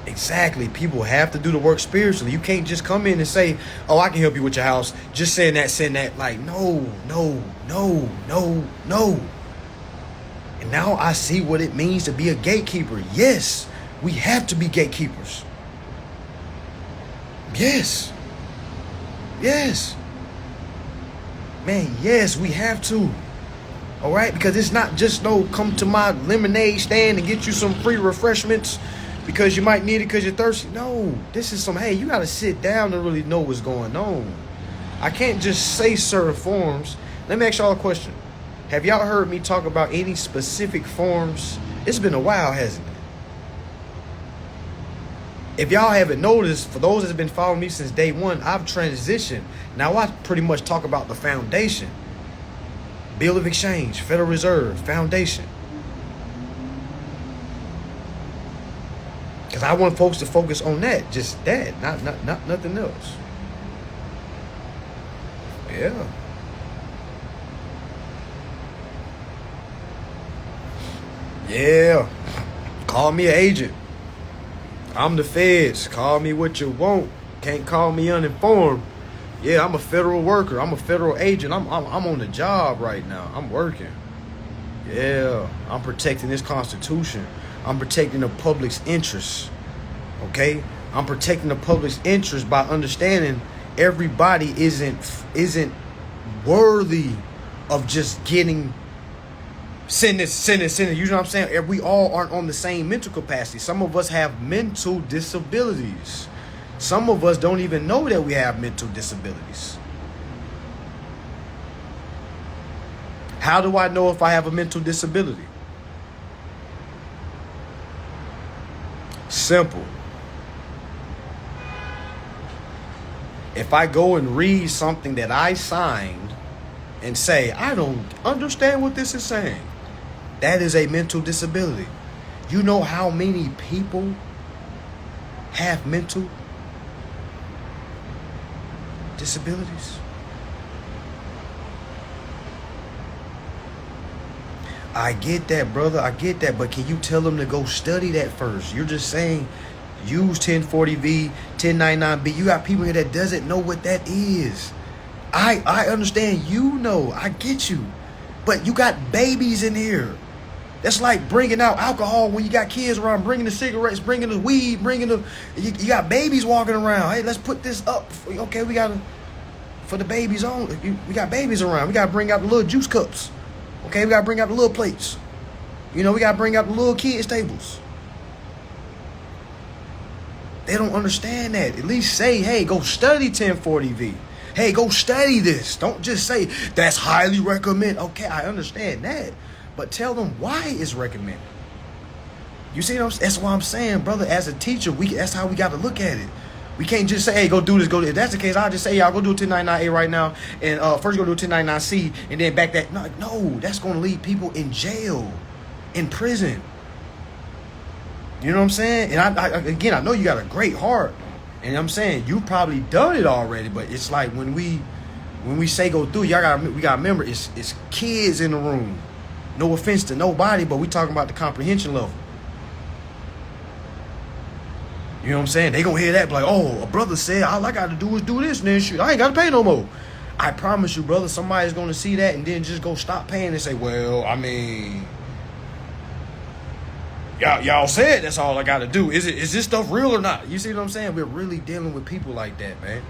Exactly. People have to do the work spiritually. You can't just come in and say, "Oh, I can help you with your house." Just send that. Like, no. And now I see what it means to be a gatekeeper. Yes, we have to be gatekeepers. Yes. Man, yes, we have to. All right? Because it's not just come to my lemonade stand and get you some free refreshments because you might need it because you're thirsty. No, this is hey, you got to sit down and really know what's going on. I can't just say certain forms. Let me ask y'all a question. Have y'all heard me talk about any specific forms? It's been a while, hasn't it? If y'all haven't noticed, for those that have been following me since day one, I've transitioned. Now I pretty much talk about the foundation. Bill of Exchange, Federal Reserve, foundation. Because I want folks to focus on that, just that, not nothing else. Yeah. Yeah. Call me an agent. I'm the feds. Call me what you want. Can't call me uninformed. Yeah, I'm a federal worker. I'm a federal agent. I'm on the job right now. I'm working. Yeah, I'm protecting this Constitution. I'm protecting the public's interests. Okay? I'm protecting the public's interest by understanding everybody isn't worthy of just getting send this. You know what I'm saying? We all aren't on the same mental capacity. Some of us have mental disabilities. Some of us don't even know that we have mental disabilities. How do I know if I have a mental disability? Simple. If I go and read something that I signed and say, I don't understand what this is saying, that is a mental disability. You know how many people have mental disabilities? I get that, brother. I get that. But can you tell them to go study that first? You're just saying use 1040V, 1099B. You got people here that doesn't know what that is. I understand, you know. I get you. But you got babies in here. That's like bringing out alcohol when you got kids around, bringing the cigarettes, bringing the weed, you got babies walking around. Hey, let's put this up. Okay, we got to, for the babies on. We got babies around. We got to bring out the little juice cups. Okay, we got to bring out the little plates. You know, we got to bring out the little kids' tables. They don't understand that. At least say, hey, go study 1040V. Hey, go study this. Don't just say, that's highly recommended. Okay, I understand that. But tell them why it's recommended. You see what I'm saying? That's what I'm saying, brother. As a teacher, that's how we got to look at it. We can't just say, hey, go do this, go do this. If that's the case, I'll just say, y'all go do a 1099A right now. And first go do a 1099C and then back that. No, that's going to leave people in jail, in prison. You know what I'm saying? And I know you got a great heart. And I'm saying you probably done it already. But it's like when we say go through, we got to remember it's kids in the room. No offense to nobody, but we talking about the comprehension level. You know what I'm saying? They gonna hear that like, oh, a brother said all I gotta do is do this and then shit, I ain't gotta pay no more. I promise you, brother, somebody's gonna see that and then just go stop paying and say, well, I mean, y'all said that's all I gotta do. Is this stuff real or not? You see what I'm saying? We're really dealing with people like that, man.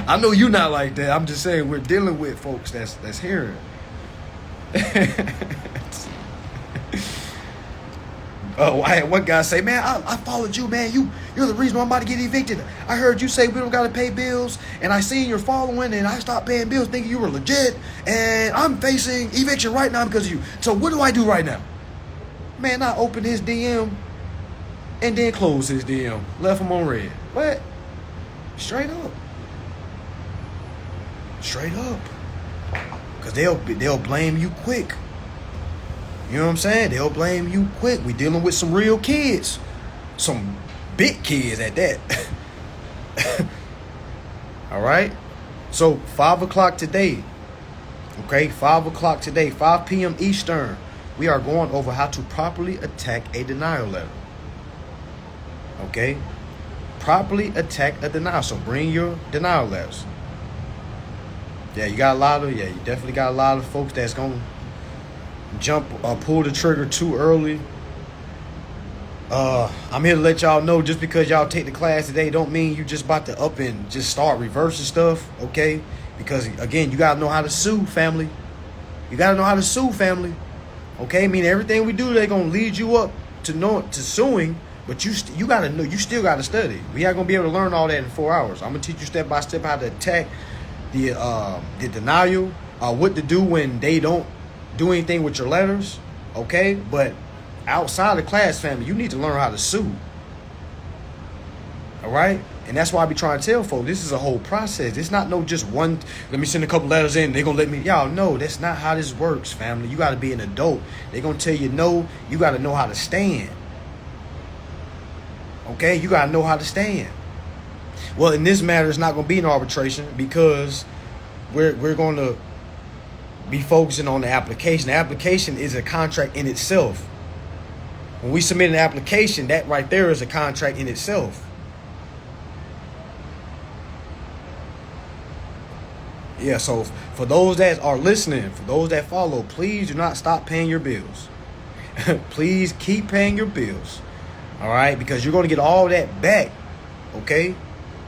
I know you're not like that. I'm just saying we're dealing with folks that's hearing. Oh, I had one guy say, man, I followed you, man. You're the reason why I'm about to get evicted. I heard you say we don't got to pay bills, and I seen your following, and I stopped paying bills thinking you were legit, and I'm facing eviction right now because of you. So what do I do right now? Man, I opened his DM and then closed his DM. Left him on red. What? Straight up. Straight up. Because they'll blame you quick. You know what I'm saying? They'll blame you quick. We dealing with some real kids. Some big kids at that. All right? So 5 o'clock today. Okay? 5 o'clock today. 5 p.m. Eastern. We are going over how to properly attack a denial letter. Okay? Properly attack a denial. So bring your denial letters. Yeah, you definitely got a lot of folks that's going to jump or pull the trigger too early. I'm here to let y'all know, just because y'all take the class today don't mean you just about to up and just start reversing stuff, okay? Because, again, you got to know how to sue, family. You got to know how to sue, family. Okay? I mean, everything we do, they're going to lead you up to suing, but you got to know, you still got to study. We not going to be able to learn all that in 4 hours. I'm going to teach you step by step how to attack the denial, what to do when they don't do anything with your letters, okay? But outside of class, family, you need to learn how to sue. All right? And that's why I be trying to tell folks, this is a whole process. It's not no just one, let me send a couple letters in, they're going to let me. Y'all know that's not how this works, family. You got to be an adult. They're going to tell you no. You got to know how to stand. Okay? You got to know how to stand. Well, in this matter, it's not going to be an arbitration because we're going to be focusing on the application. The application is a contract in itself. When we submit an application, that right there is a contract in itself. Yeah, so for those that are listening, for those that follow, please do not stop paying your bills. Please keep paying your bills. All right? Because you're going to get all that back, okay?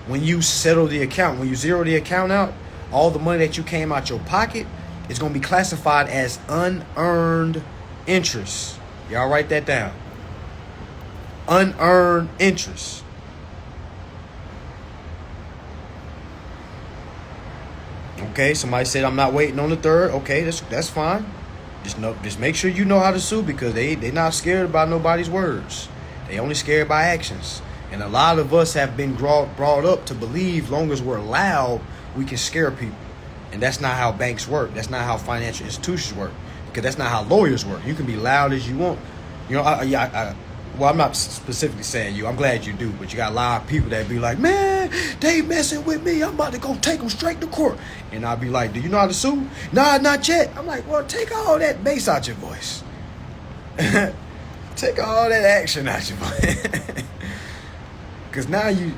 When you settle the account, when you zero the account out, all the money that you came out your pocket is going to be classified as unearned interest. Y'all write that down. Unearned interest. Okay, somebody said I'm not waiting on the third. Okay, that's fine. Just make sure you know how to sue, because they not scared about nobody's words. They only scared by actions. And a lot of us have been brought up to believe long as we're loud, we can scare people. And that's not how banks work. That's not how financial institutions work. Because that's not how lawyers work. You can be loud as you want. You know, well, I'm not specifically saying you. I'm glad you do. But you got a lot of people that be like, man, they messing with me. I'm about to go take them straight to court. And I'll be like, do you know how to sue? Nah, not yet. I'm like, well, take all that bass out your voice. Take all that action out your voice. Because now you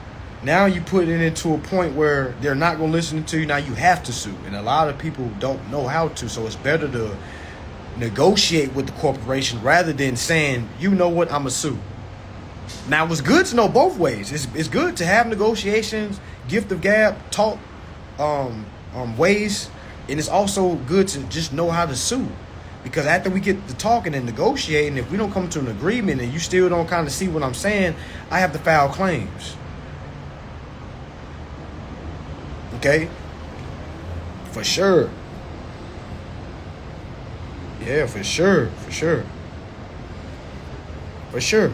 put it into a point where they're not going to listen to you. Now you have to sue. And a lot of people don't know how to. So it's better to negotiate with the corporation rather than saying, you know what, I'm going to sue. Now, it's good to know both ways. It's good to have negotiations, gift of gab, talk ways. And it's also good to just know how to sue. Because after we get to talking and negotiating, if we don't come to an agreement and you still don't kind of see what I'm saying, I have to file claims. Okay? For sure. Yeah, for sure. For sure. For sure.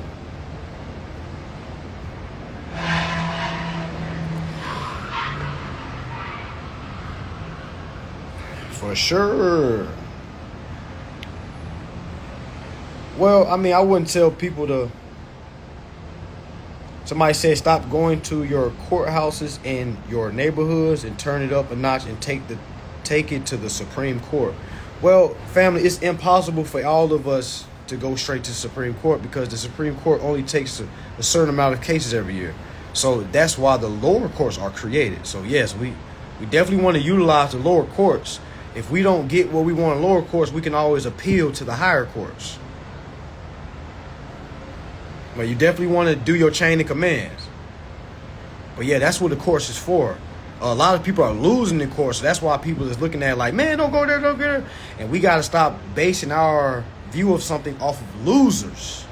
For sure. Well, I mean, I wouldn't tell people to. Somebody said stop going to your courthouses in your neighborhoods and turn it up a notch and take it to the Supreme Court. Well, family, it's impossible for all of us to go straight to the Supreme Court because the Supreme Court only takes a certain amount of cases every year. So that's why the lower courts are created. So yes, we definitely want to utilize the lower courts. If we don't get what we want in lower courts, we can always appeal to the higher courts. But you definitely want to do your chain of commands. But yeah, that's what the courts is for. A lot of people are losing the courts. So that's why people is looking at it like, man, don't go there, don't go there. And we got to stop basing our view of something off of losers.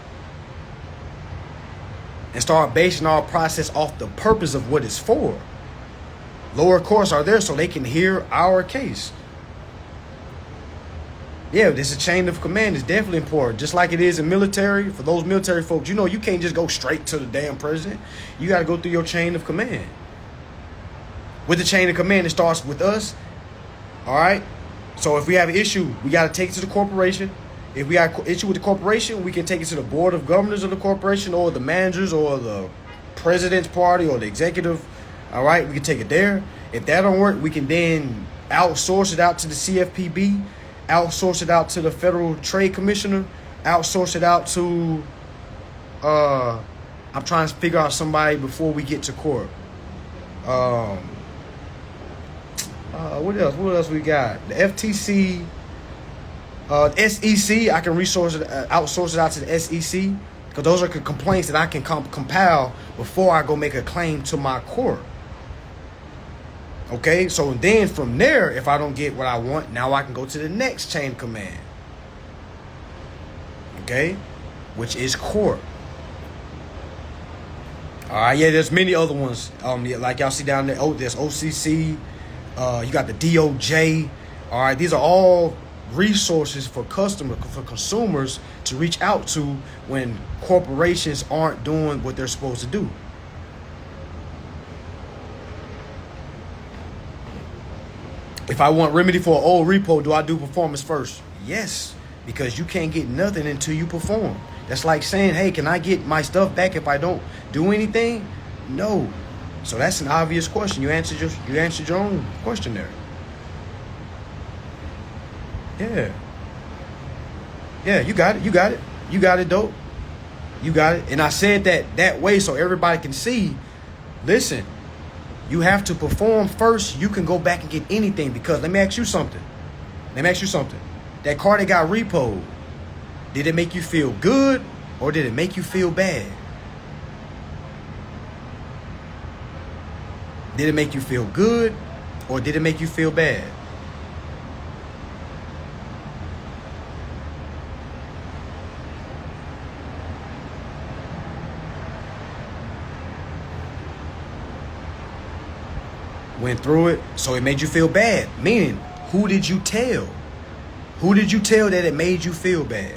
And start basing our process off the purpose of what it's for. Lower courts are there so they can hear our case. Yeah, this chain of command is definitely important. Just like it is in military. For those military folks, you know, you can't just go straight to the damn president. You got to go through your chain of command. With the chain of command, it starts with us. All right? So if we have an issue, we got to take it to the corporation. If we have an issue with the corporation, we can take it to the board of governors of the corporation or the managers or the president's party or the executive. All right? We can take it there. If that don't work, we can then outsource it out to the CFPB. Outsource it out to the Federal Trade Commissioner. Outsource it out to, I'm trying to figure out somebody before we get to court. What else? What else we got? The FTC, SEC. I can outsource it out to the SEC because those are complaints that I can compile before I go make a claim to my court. Okay, so then from there, if I don't get what I want, now I can go to the next chain of command. Okay, which is court. All right, yeah, there's many other ones. Yeah, like y'all see down there. Oh, there's OCC. You got the DOJ. All right, these are all resources for consumers to reach out to when corporations aren't doing what they're supposed to do. If I want remedy for an old repo, do I do performance first? Yes, because you can't get nothing until you perform. That's like saying, hey, can I get my stuff back if I don't do anything? No. So that's an obvious question. You answered your own question there. Yeah. Yeah, you got it. You got it. You got it, dope. You got it. And I said that way so everybody can see, listen, you have to perform first. You can go back and get anything because let me ask you something. That car that got repoed, did it make you feel good or did it make you feel bad? Did it make you feel good or did it make you feel bad? Went through it, so it made you feel bad. Meaning, who did you tell? Who did you tell that it made you feel bad?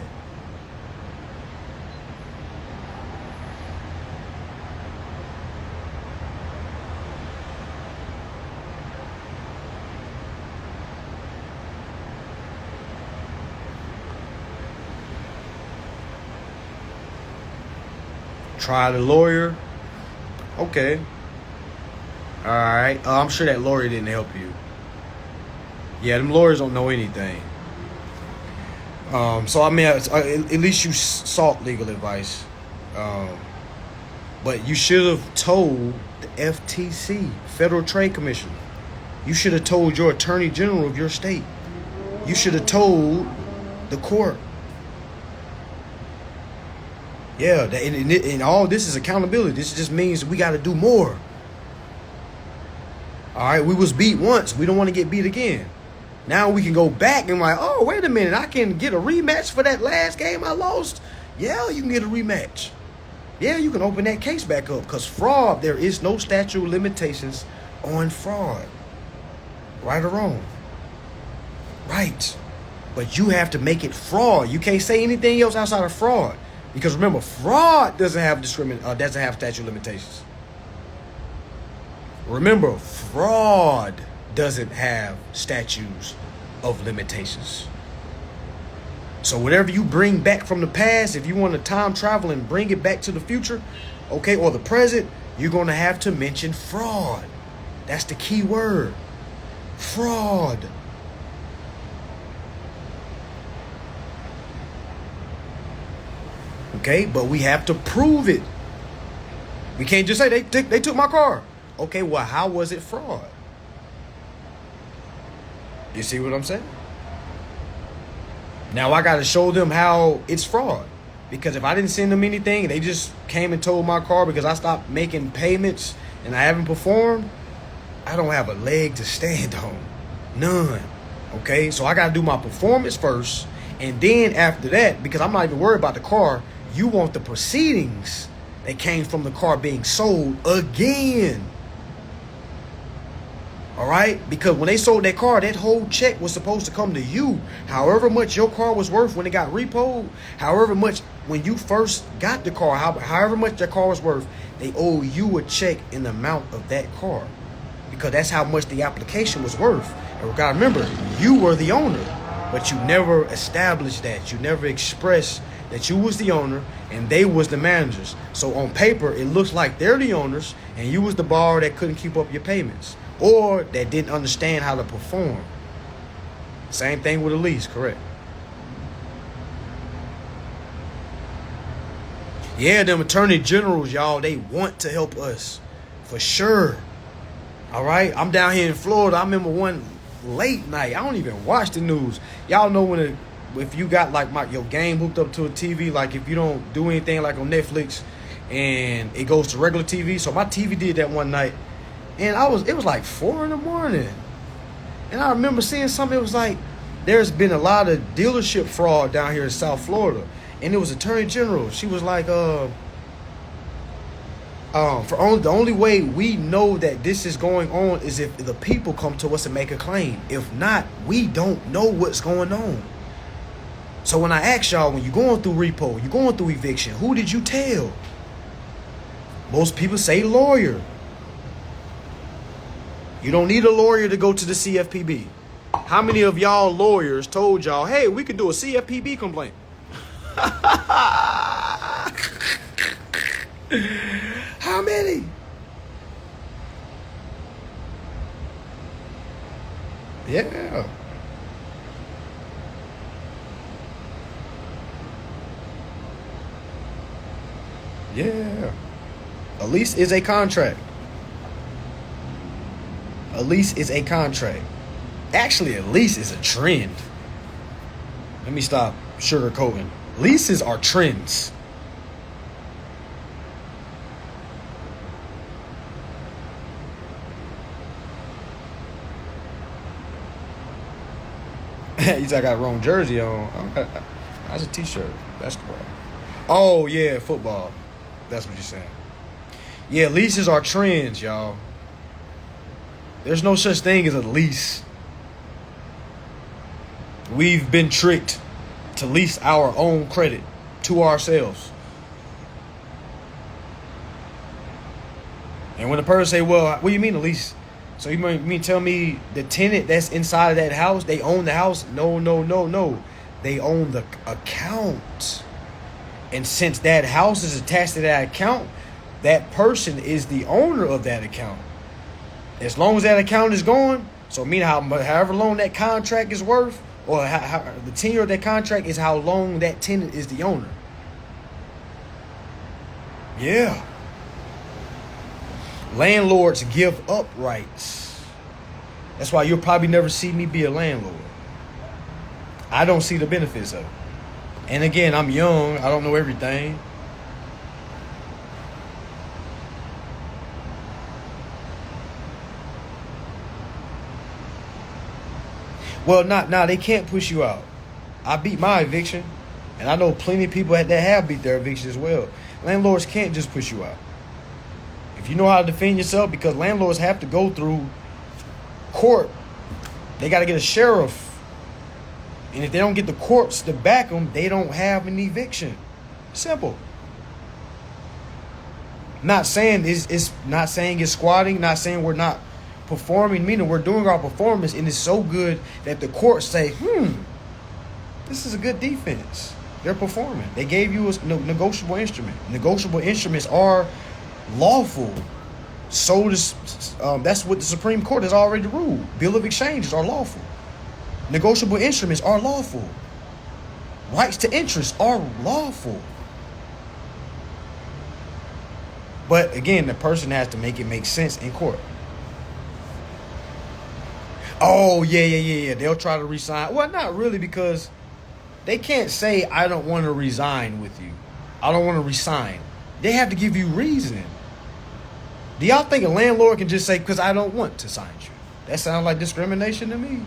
Try the lawyer. Okay. All right. I'm sure that lawyer didn't help you. Yeah, them lawyers don't know anything. So I mean, at least you sought legal advice. But you should have told the FTC, Federal Trade Commission. You should have told your attorney general of your state. You should have told the court. Yeah, and all this is accountability. This just means we got to do more. All right, we was beat once. We don't want to get beat again. Now we can go back and like, oh, wait a minute. I can get a rematch for that last game I lost. Yeah, you can get a rematch. Yeah, you can open that case back up. Because fraud, there is no statute of limitations on fraud. Right or wrong? Right. But you have to make it fraud. You can't say anything else outside of fraud. Because remember, fraud doesn't have statute of limitations. Remember, fraud doesn't have statutes of limitations. So whatever you bring back from the past, if you want to time travel and bring it back to the future, okay, or the present, you're going to have to mention fraud. That's the key word. Fraud. Okay, but we have to prove it. We can't just say they took my car. Okay, well, how was it fraud? You see what I'm saying? Now I got to show them how it's fraud. Because if I didn't send them anything, they just came and told my car because I stopped making payments and I haven't performed, I don't have a leg to stand on. None. Okay, so I got to do my performance first. And then after that, because I'm not even worried about the car, you want the proceedings that came from the car being sold again. All right? Because when they sold that car, that whole check was supposed to come to you. However much your car was worth when it got repoed, however much when you first got the car, however much that car was worth, they owe you a check in the amount of that car. Because that's how much the application was worth. And we gotta remember, you were the owner, but you never established that. You never expressed that you was the owner and they was the managers. So on paper, it looks like they're the owners and you was the borrower that couldn't keep up your payments or that didn't understand how to perform. Same thing with a lease, correct? Yeah, them attorney generals, y'all, they want to help us for sure. All right, I'm down here in Florida. I remember one late night. I don't even watch the news. Y'all know when if you got like your game hooked up to a TV, like if you don't do anything like on Netflix and it goes to regular TV. So my TV did that one night and it was like 4 a.m. And I remember seeing something. It was like, there's been a lot of dealership fraud down here in South Florida. And it was Attorney General. She was like, the only way we know that this is going on is if the people come to us and make a claim. If not, we don't know what's going on. So when I ask y'all, when you're going through repo, you're going through eviction, who did you tell? Most people say lawyer. You don't need a lawyer to go to the CFPB. How many of y'all lawyers told y'all, hey, we can do a CFPB complaint? How many? Yeah. Yeah. A lease is a contract. A lease is a contract. Actually, a lease is a trend. Let me stop sugarcoating. Leases are trends. You said I got wrong jersey on. That's a t-shirt. Basketball. Oh, yeah, football. That's what you're saying. Yeah, leases are trends, y'all. There's no such thing as a lease. We've been tricked to lease our own credit to ourselves. And when the person say, well, what do you mean a lease? So you mean tell me the tenant that's inside of that house, they own the house? No. They own the account. And since that house is attached to that account, that person is the owner of that account. As long as that account is going, so meaning however long that contract is worth, or how the tenure of that contract is how long that tenant is the owner. Yeah. Landlords give up rights. That's why you'll probably never see me be a landlord. I don't see the benefits of it. And again, I'm young. I don't know everything. Well, they can't push you out. I beat my eviction, and I know plenty of people that have beat their eviction as well. Landlords can't just push you out. If you know how to defend yourself, because landlords have to go through court. They got to get a sheriff. And if they don't get the courts to back them, they don't have an eviction. Simple. Not saying it's squatting, not saying we're not performing, meaning we're doing our performance, and it's so good that the courts say, this is a good defense. They're performing. They gave you a negotiable instrument. Negotiable instruments are lawful. So that's what the Supreme Court has already ruled. Bill of exchanges are lawful. Negotiable instruments are lawful. Rights to interest are lawful. But again, the person has to make it make sense in court. Oh, yeah. They'll try to resign. Well, not really, because they can't say, I don't want to resign with you. I don't want to resign. They have to give you reason. Do y'all think a landlord can just say, because I don't want to sign you? That sounds like discrimination to me.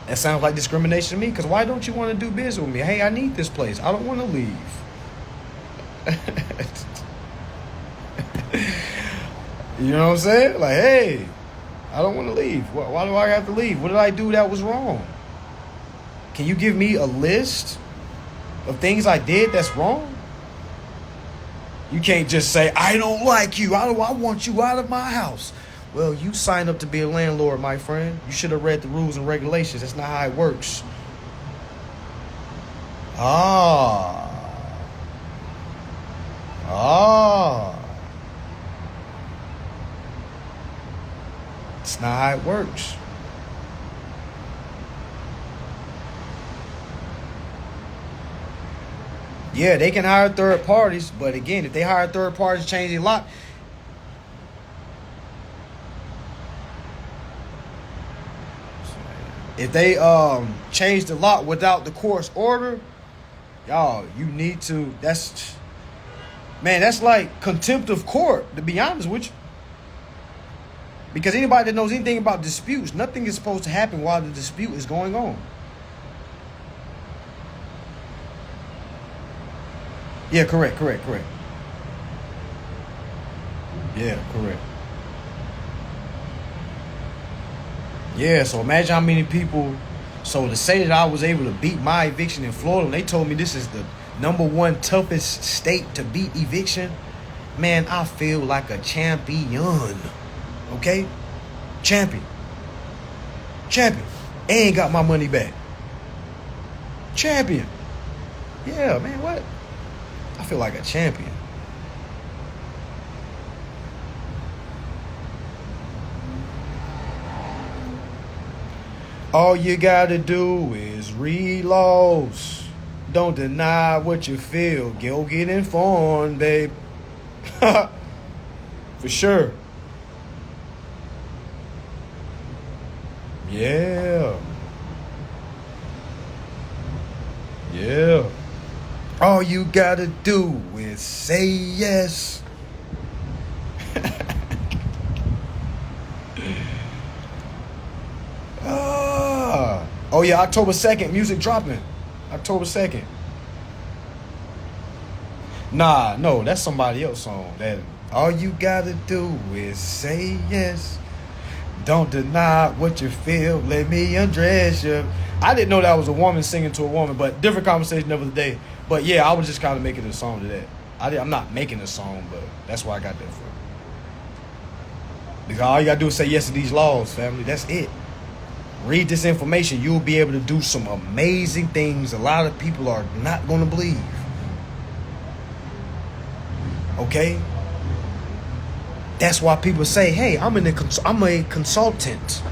That sounds like discrimination to me, because why don't you want to do business with me? Hey, I need this place. I don't want to leave. You know what I'm saying? Like, hey, I don't want to leave. Why do I have to leave? What did I do that was wrong? Can you give me a list of things I did that's wrong? You can't just say, I don't like you. I want you out of my house. Well, you signed up to be a landlord, my friend. You should have read the rules and regulations. That's not how it works. It's not how it works. Yeah, they can hire third parties, but again, if they hire third parties, change the lock. If they change the lock without the court's order, y'all, you need to. That's like contempt of court, to be honest with you. Because anybody that knows anything about disputes, nothing is supposed to happen while the dispute is going on. Yeah, correct. Yeah, correct. Yeah, so imagine how many people. So to say that I was able to beat my eviction in Florida, and they told me this is the #1 toughest state to beat eviction, man, I feel like a champion. Okay? Champion. And got my money back. Champion. Yeah, man, what? I feel like a champion. All you gotta do is read laws. Don't deny what you feel. Go get informed, babe. For sure. Yeah. All you gotta do is say yes. Oh yeah, October 2nd, music dropping. October 2nd. No, that's somebody else's song. That all you gotta do is say yes. Don't deny what you feel. Let me undress you. I didn't know that was a woman singing to a woman, but different conversation of the day. But yeah, I was just kind of making a song to that. I'm not making a song, but that's where I got that from. Because all you gotta do is say yes to these laws, family. That's it. Read this information. You'll be able to do some amazing things a lot of people are not going to believe. Okay? That's why people say, hey, I'm a consultant.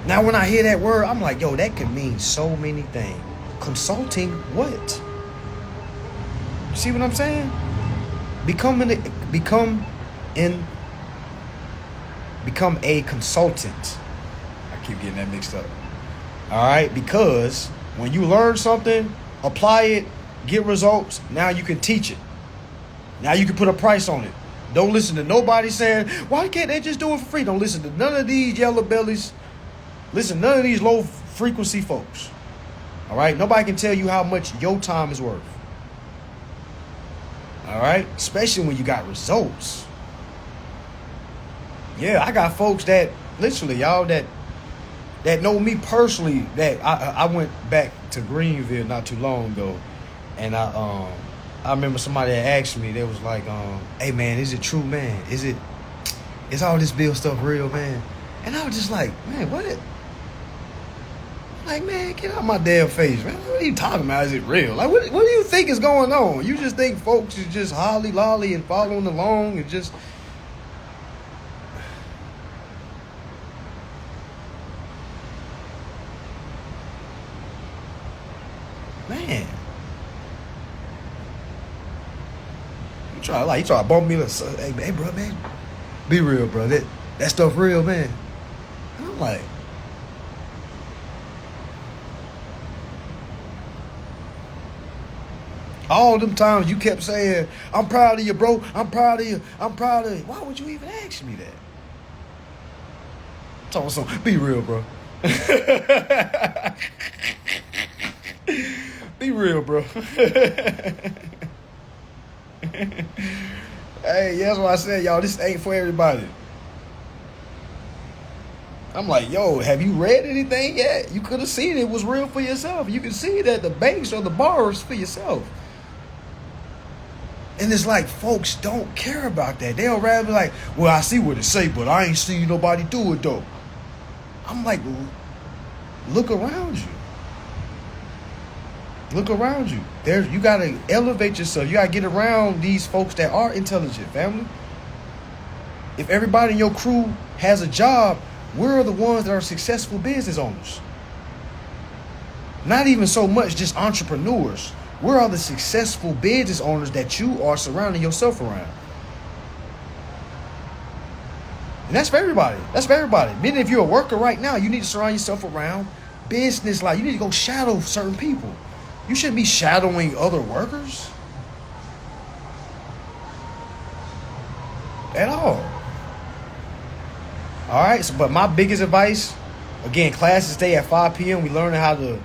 Now, when I hear that word, I'm like, yo, that could mean so many things. Consulting what? See what I'm saying? Become a consultant. I keep getting that mixed up. All right, because when you learn something, apply it, get results, now you can teach it. Now you can put a price on it. Don't listen to nobody saying, why can't they just do it for free? Don't listen to none of these yellow bellies. Listen, none of these low frequency folks. All right, nobody can tell you how much your time is worth. All right, especially when you got results. Yeah, I got folks that literally, y'all, that know me personally. That I went back to Greenville not too long ago, and I remember somebody that asked me. They was like, "Hey man, is it true, man? Is all this bill stuff real, man?" And I was just like, "Man, what?" Like, man, get out my damn face, man. What are you talking about? Is it real? Like, what do you think is going on? You just think folks is just holly lolly and following along and just. Man. You try to bump me like, hey bro, man. Be real, bro. That stuff real, man. And I'm like, all them times you kept saying, I'm proud of you, bro. I'm proud of you. I'm proud of you. Why would you even ask me that? Talking something. Be real, bro. Be real, bro. Hey, that's what I said, y'all. This ain't for everybody. I'm like, yo, have you read anything yet? You could have seen it was real for yourself. You can see that the banks or the borrowers for yourself. And it's like, folks don't care about that. They'll rather be like, well, I see what it say, but I ain't seen nobody do it, though. I'm like, look around you. Look around you. You got to elevate yourself. You got to get around these folks that are intelligent, family. If everybody in your crew has a job, we're the ones that are successful business owners. Not even so much just entrepreneurs. We're all the successful business owners that you are surrounding yourself around. And that's for everybody. That's for everybody. Meaning if you're a worker right now, you need to surround yourself around business. Like, you need to go shadow certain people. You shouldn't be shadowing other workers at all. All right. So, but my biggest advice, again, classes stay at 5 p.m. We learning how to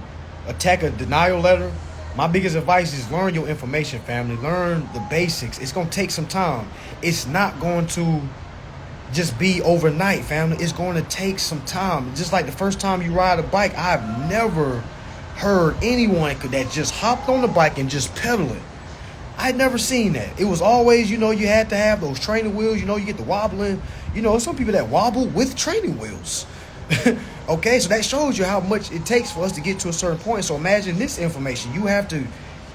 attack a denial letter. My biggest advice is learn your information, family. Learn the basics. It's going to take some time. It's not going to just be overnight, family. It's going to take some time. Just like the first time you ride a bike, I've never heard anyone that just hopped on the bike and just pedal it. I'd never seen that. It was always, you had to have those training wheels. You get the wobbling. Some people that wobble with training wheels. Okay, so that shows you how much it takes for us to get to a certain point. So imagine this information. You have to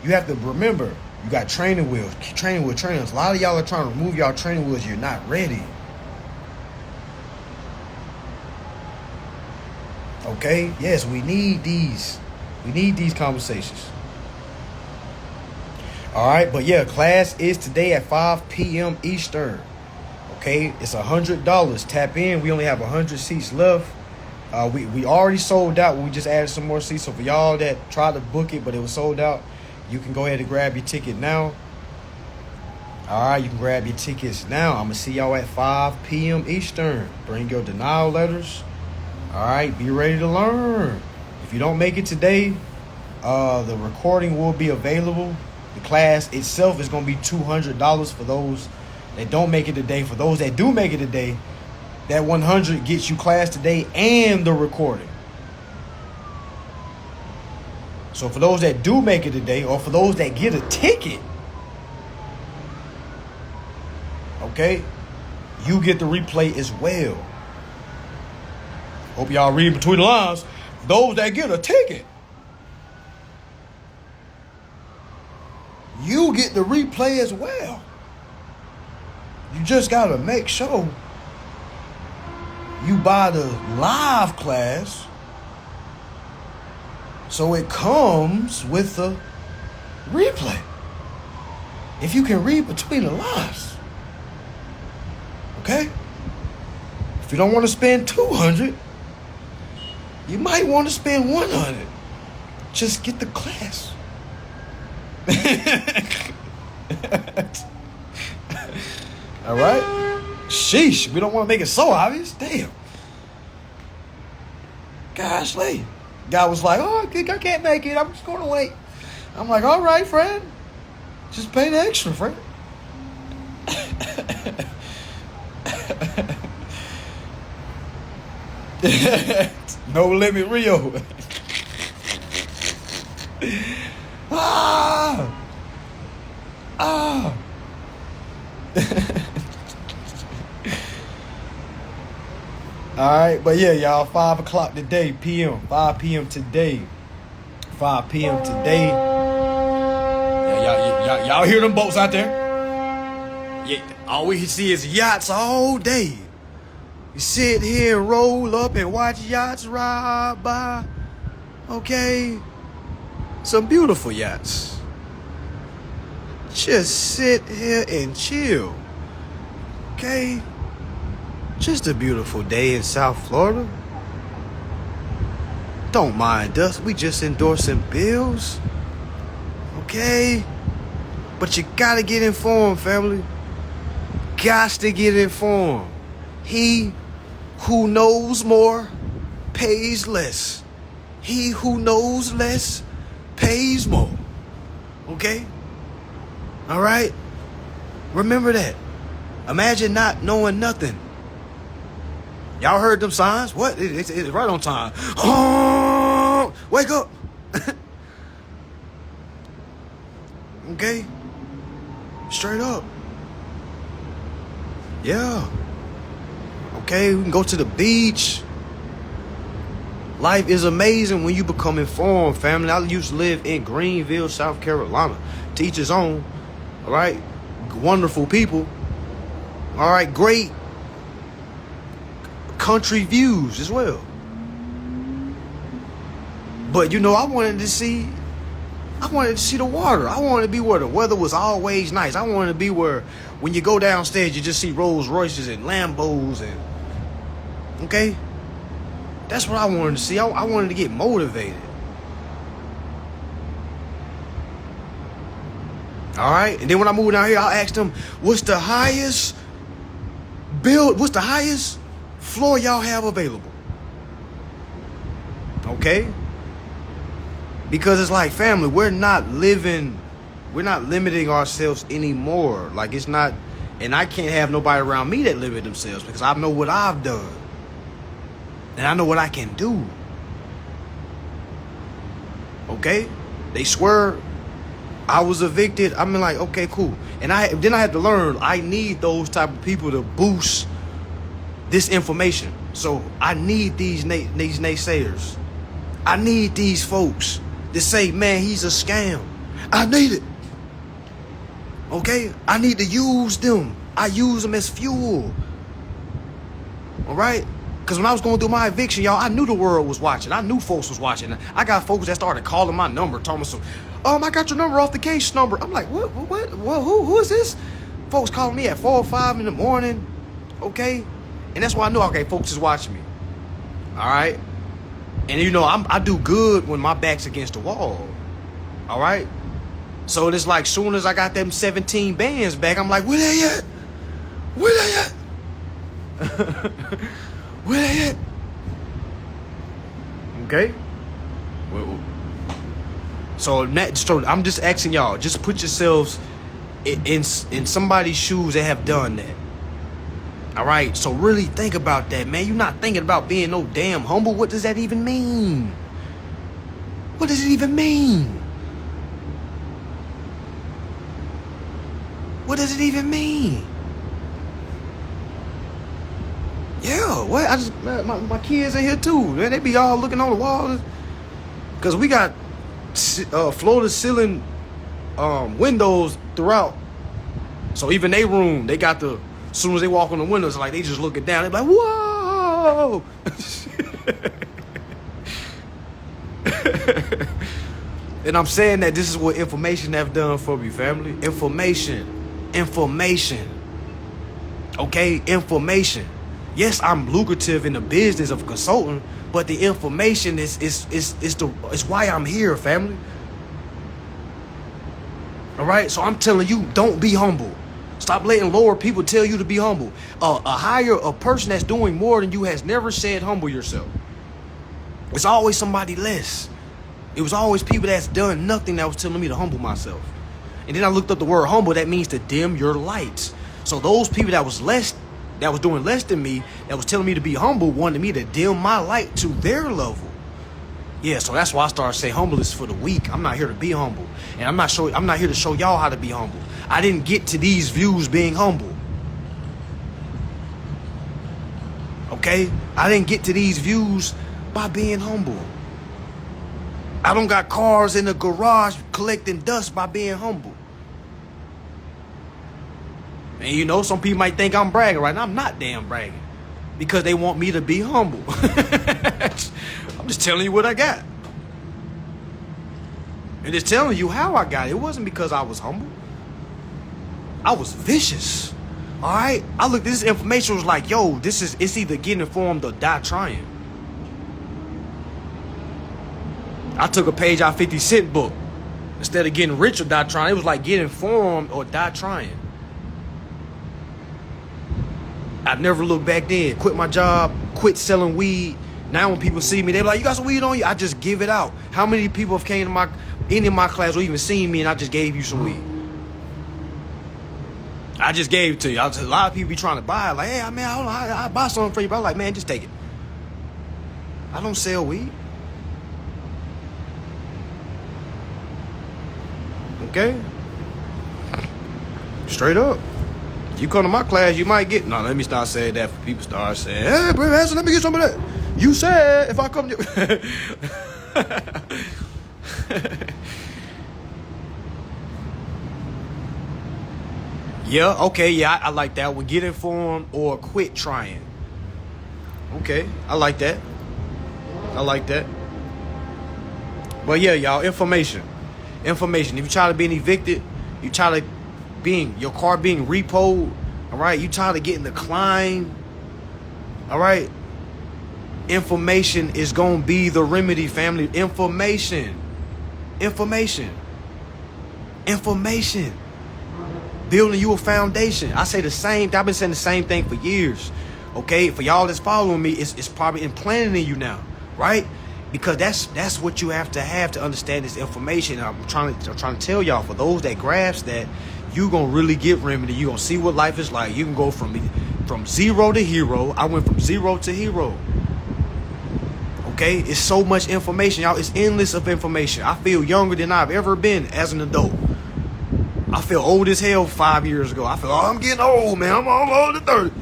remember, you got training wheels, trainers. A lot of y'all are trying to remove y'all training wheels. You're not ready. Okay, yes, we need these. We need these conversations. All right, but yeah, class is today at 5 p.m. Eastern. Okay, it's $100. Tap in. We only have 100 seats left. We already sold out. We just added some more seats. So for y'all that tried to book it, but it was sold out, you can go ahead and grab your ticket now. All right, you can grab your tickets now. I'm going to see y'all at 5 p.m. Eastern. Bring your denial letters. All right, be ready to learn. If you don't make it today, the recording will be available. The class itself is going to be $200 for those that don't make it today. For those that do make it today, that $100 gets you class today and the recording. So for those that do make it today, or for those that get a ticket, okay, you get the replay as well. Hope y'all read between the lines. Those that get a ticket, you get the replay as well. You just gotta make sure you buy the live class so it comes with the replay. If you can read between the lines. Okay? If you don't want to spend $200, you might want to spend $100. Just get the class. All right? Sheesh, we don't want to make it so obvious. Damn. Gosh, guy was like, oh, I can't make it. I'm just going to wait. I'm like, all right, friend. Just pay the extra, friend. No Limit Rio. All right, but yeah, y'all, 5 o'clock today, p.m. 5 p.m. today. 5 p.m. today. Yeah, y'all hear them boats out there? Yeah, all we see is yachts all day. You sit here and roll up and watch yachts ride by. Okay? Some beautiful yachts. Just sit here and chill. Okay? Just a beautiful day in South Florida. Don't mind us. We just endorsing bills. Okay? But you gotta get informed, family. Gots to get informed. He who knows more pays less. He who knows less pays more. Okay? All right? Remember that. Imagine not knowing nothing. Y'all heard them signs? What? It's right on time. Oh, wake up. Okay? Straight up. Yeah. Okay, we can go to the beach. Life is amazing when you become informed, family. I used to live in Greenville, South Carolina. Teach his own. All right? Wonderful people. All right? Great country views as well. But, you know, I wanted to see the water. I wanted to be where the weather was always nice. I wanted to be where when you go downstairs, you just see Rolls Royces and Lambos and, okay? That's what I wanted to see. I wanted to get motivated. All right? And then when I moved down here, I asked them, what's the highest floor y'all have available? Okay? Because it's like, family, we're not limiting ourselves anymore. Like, it's not, and I can't have nobody around me that limit themselves because I know what I've done. And I know what I can do. Okay? They swear I was evicted. I'm like, okay, cool. And then I had to learn I need those type of people to boost this information. So I need these naysayers. I need these folks to say, man, he's a scam. I need it. Okay? I need to use them. I use them as fuel. All right? Because when I was going through my eviction, y'all, I knew the world was watching. I knew folks was watching. I got folks that started calling my number, telling me some, I got your number off the case number. I'm like, what, who is this? Folks calling me at 4 or 5 in the morning, okay? And that's why I knew, okay, folks is watching me, all right? And, you know, I do good when my back's against the wall, all right? So it's like, soon as I got them 17 bands back, I'm like, where they at? Where they at? Where they at? Okay? So I'm just asking y'all, just put yourselves in somebody's shoes that have done that. All right? So really think about that, man. You're not thinking about being no damn humble. What does that even mean? What does it even mean? What does it even mean? Yeah, what? I just my kids in here too. Man, they be all looking on the walls because we got floor to ceiling windows throughout. So even they room, they got the. As soon as they walk on the windows, like they just looking down. They be like, whoa. And I'm saying that this is what information have done for me, family. Information. Okay, information. Yes, I'm lucrative in the business of consulting, but the information is why I'm here, family. All right, so I'm telling you, don't be humble. Stop letting lower people tell you to be humble. A person that's doing more than you has never said humble yourself. It's always somebody less. It was always people that's done nothing that was telling me to humble myself. And then I looked up the word humble. That means to dim your lights. So those people that was doing less than me, that was telling me to be humble, wanted me to dim my light to their level. Yeah, so that's why I started saying humble is for the weak. I'm not here to be humble. And I'm not here to show y'all how to be humble. I didn't get to these views being humble. Okay? I didn't get to these views by being humble. I don't got cars in the garage collecting dust by being humble. And you know, some people might think I'm bragging right now. I'm not damn bragging. Because they want me to be humble. I'm just telling you what I got. And just telling you how I got it. It wasn't because I was humble. I was vicious. All right? I looked at this information, was like, yo, it's either get informed or die trying. I took a page out of 50 Cent book. Instead of getting rich or die trying, it was like get informed or die trying. I never looked back then. Quit my job, quit selling weed. Now when people see me, they're like, you got some weed on you? I just give it out. How many people have came to any of my class or even seen me and I just gave you some weed? I just gave it to you. A lot of people be trying to buy it. Like, hey, man, hold on, I'll buy something for you. But I'm like, man, just take it. I don't sell weed. Okay? Straight up. You come to my class, you might get... No, let me start saying that for people start saying, hey, bro, let me get some of that. You said if I come to... Yeah, okay, yeah, I like that one. Get informed or quit trying. Okay, I like that. I like that. But yeah, y'all, information. If you try to being evicted, you try to your car being repoed, all right? You tired of getting declined, all right? Information is going to be the remedy, family. Information. Building you a foundation. I say the same. I've been saying the same thing for years, okay? For y'all that's following me, it's probably implanted in you now, right? Because that's what you have to understand this information. I'm trying to tell y'all, for those that grasp that, you gonna really get remedy. You gonna see what life is like. You can go from zero to hero. I went from zero to hero. Okay, it's so much information, y'all. It's endless of information. I feel younger than I've ever been as an adult. I feel old as hell 5 years ago. I feel, I'm getting old, man. I'm almost 30.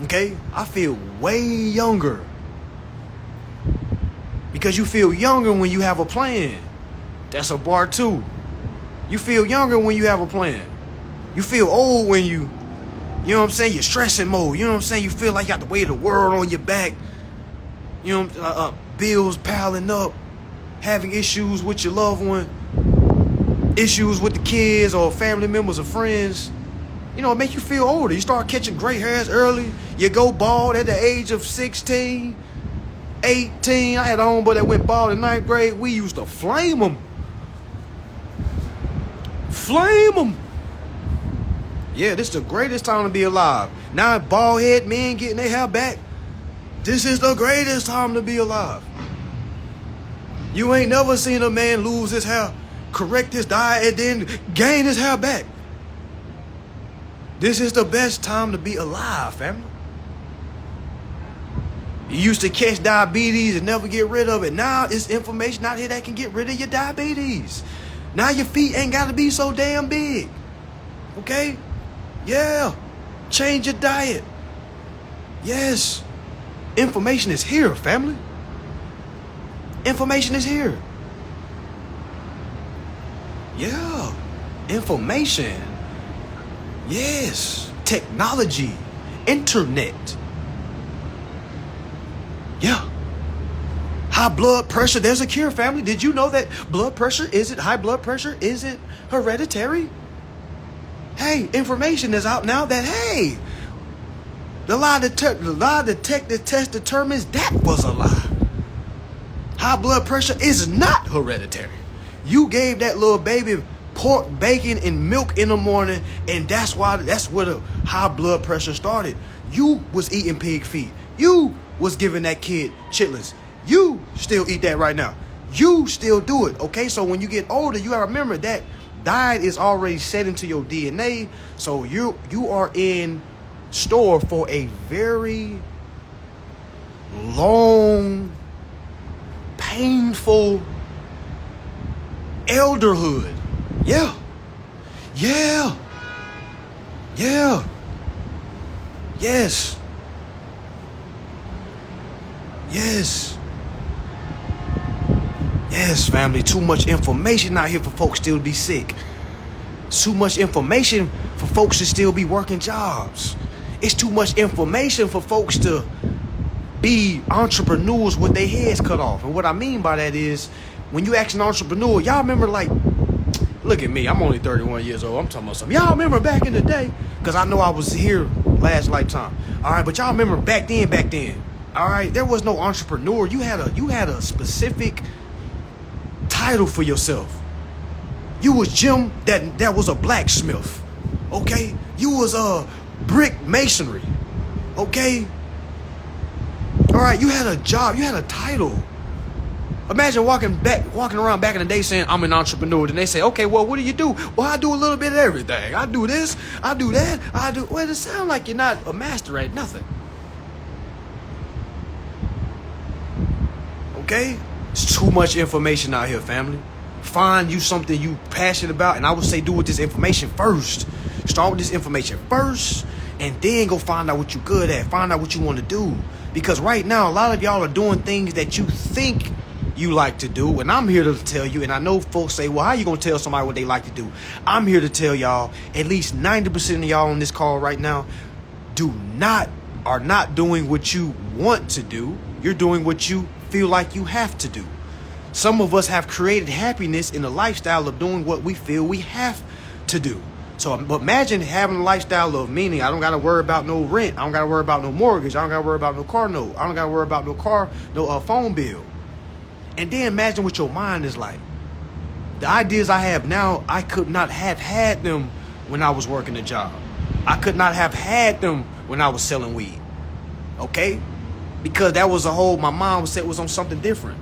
Okay, I feel way younger. Because you feel younger when you have a plan. That's a bar too. You feel younger when you have a plan. You feel old when you know what I'm saying, you're stressing mode. You know what I'm saying? You feel like you got the weight of the world on your back. You know, bills piling up, having issues with your loved one, issues with the kids or family members or friends. You know, it makes you feel older. You start catching gray hairs early. You go bald at the age of 16, 18. I had a homeboy that went bald in 9th grade. We used to flame him. Yeah, this is the greatest time to be alive. Now bald head men getting their hair back. This is the greatest time to be alive. You ain't never seen a man lose his hair, correct his diet, and then gain his hair back. This is the best time to be alive, family. You used to catch diabetes and never get rid of it. Now it's information out here that can get rid of your diabetes. Now your feet ain't got to be so damn big. Okay? Yeah. Change your diet. Yes. Information is here, family. Information is here. Yeah. Information. Yes. Technology. Internet. Yeah. High blood pressure. There's a cure, family. Did you know that high blood pressure isn't hereditary? Hey, information is out now that, hey, the lie detector test determines that was a lie. High blood pressure is not hereditary. You gave that little baby pork, bacon, and milk in the morning, and that's where the high blood pressure started. You was eating pig feet. You was giving that kid chitlins. You still eat that right now. You still do it, okay? So when you get older, you gotta remember that diet is already set into your DNA. So you are in store for a very long, painful elderhood. Yeah. Yeah. Yeah. Yes. Yes. Yes, family. Too much information out here for folks still to be sick. Too much information for folks to still be working jobs. It's too much information for folks to be entrepreneurs with their heads cut off. And what I mean by that is, when you ask an entrepreneur, y'all remember, like, look at me, I'm only 31 years old. I'm talking about something. Y'all remember back in the day, because I know I was here last lifetime. All right, but y'all remember back then. All right, there was no entrepreneur. You had a specific title for yourself. You was Jim that was a blacksmith. Okay? You was a brick masonry. Okay? All right, you had a job, you had a title. Imagine walking around back in the day saying, I'm an entrepreneur. Then they say, okay, well, what do you do? Well, I do a little bit of everything. I do this, I do that, well, it sounds like you're not a master at nothing. Okay? It's too much information out here, family. Find you something you passionate about, and I would say do with this information first. Start with this information first, and then go find out what you're good at. Find out what you want to do. Because right now, a lot of y'all are doing things that you think you like to do, and I'm here to tell you, and I know folks say, well, how you gonna tell somebody what they like to do? I'm here to tell y'all, at least 90% of y'all on this call right now are not doing what you want to do. You're doing what you feel like you have to do. Some of us have created happiness in the lifestyle of doing what we feel we have to do. So imagine having a lifestyle of meaning, I don't got to worry about no rent. I don't got to worry about no mortgage. I don't got to worry about no car note. I don't got to worry about no phone bill. And then imagine what your mind is like. The ideas I have now, I could not have had them when I was working a job. I could not have had them when I was selling weed. Okay? Because that was my mind was set was on something different.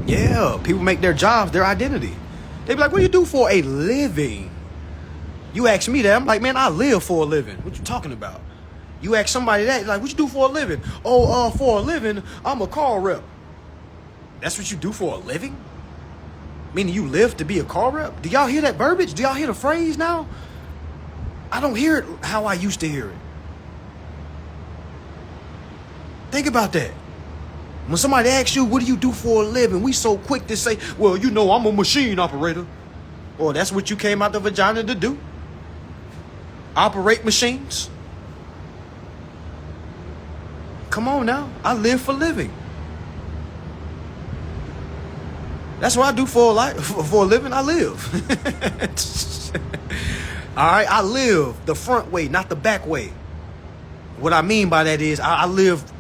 Yeah, people make their jobs their identity. They be like, what do you do for a living? You ask me that, I'm like, man, I live for a living. What you talking about? You ask somebody that, like, what you do for a living? Oh, for a living, I'm a car rep. That's what you do for a living? Meaning you live to be a car rep? Do y'all hear that verbiage? Do y'all hear the phrase now? I don't hear it how I used to hear it. Think about that. When somebody asks you, what do you do for a living? We so quick to say, well, you know, I'm a machine operator. Well, that's what you came out the vagina to do. Operate machines. Come on now. I live for living. That's what I do for a living. I live. All right. I live the front way, not the back way. What I mean by that is I live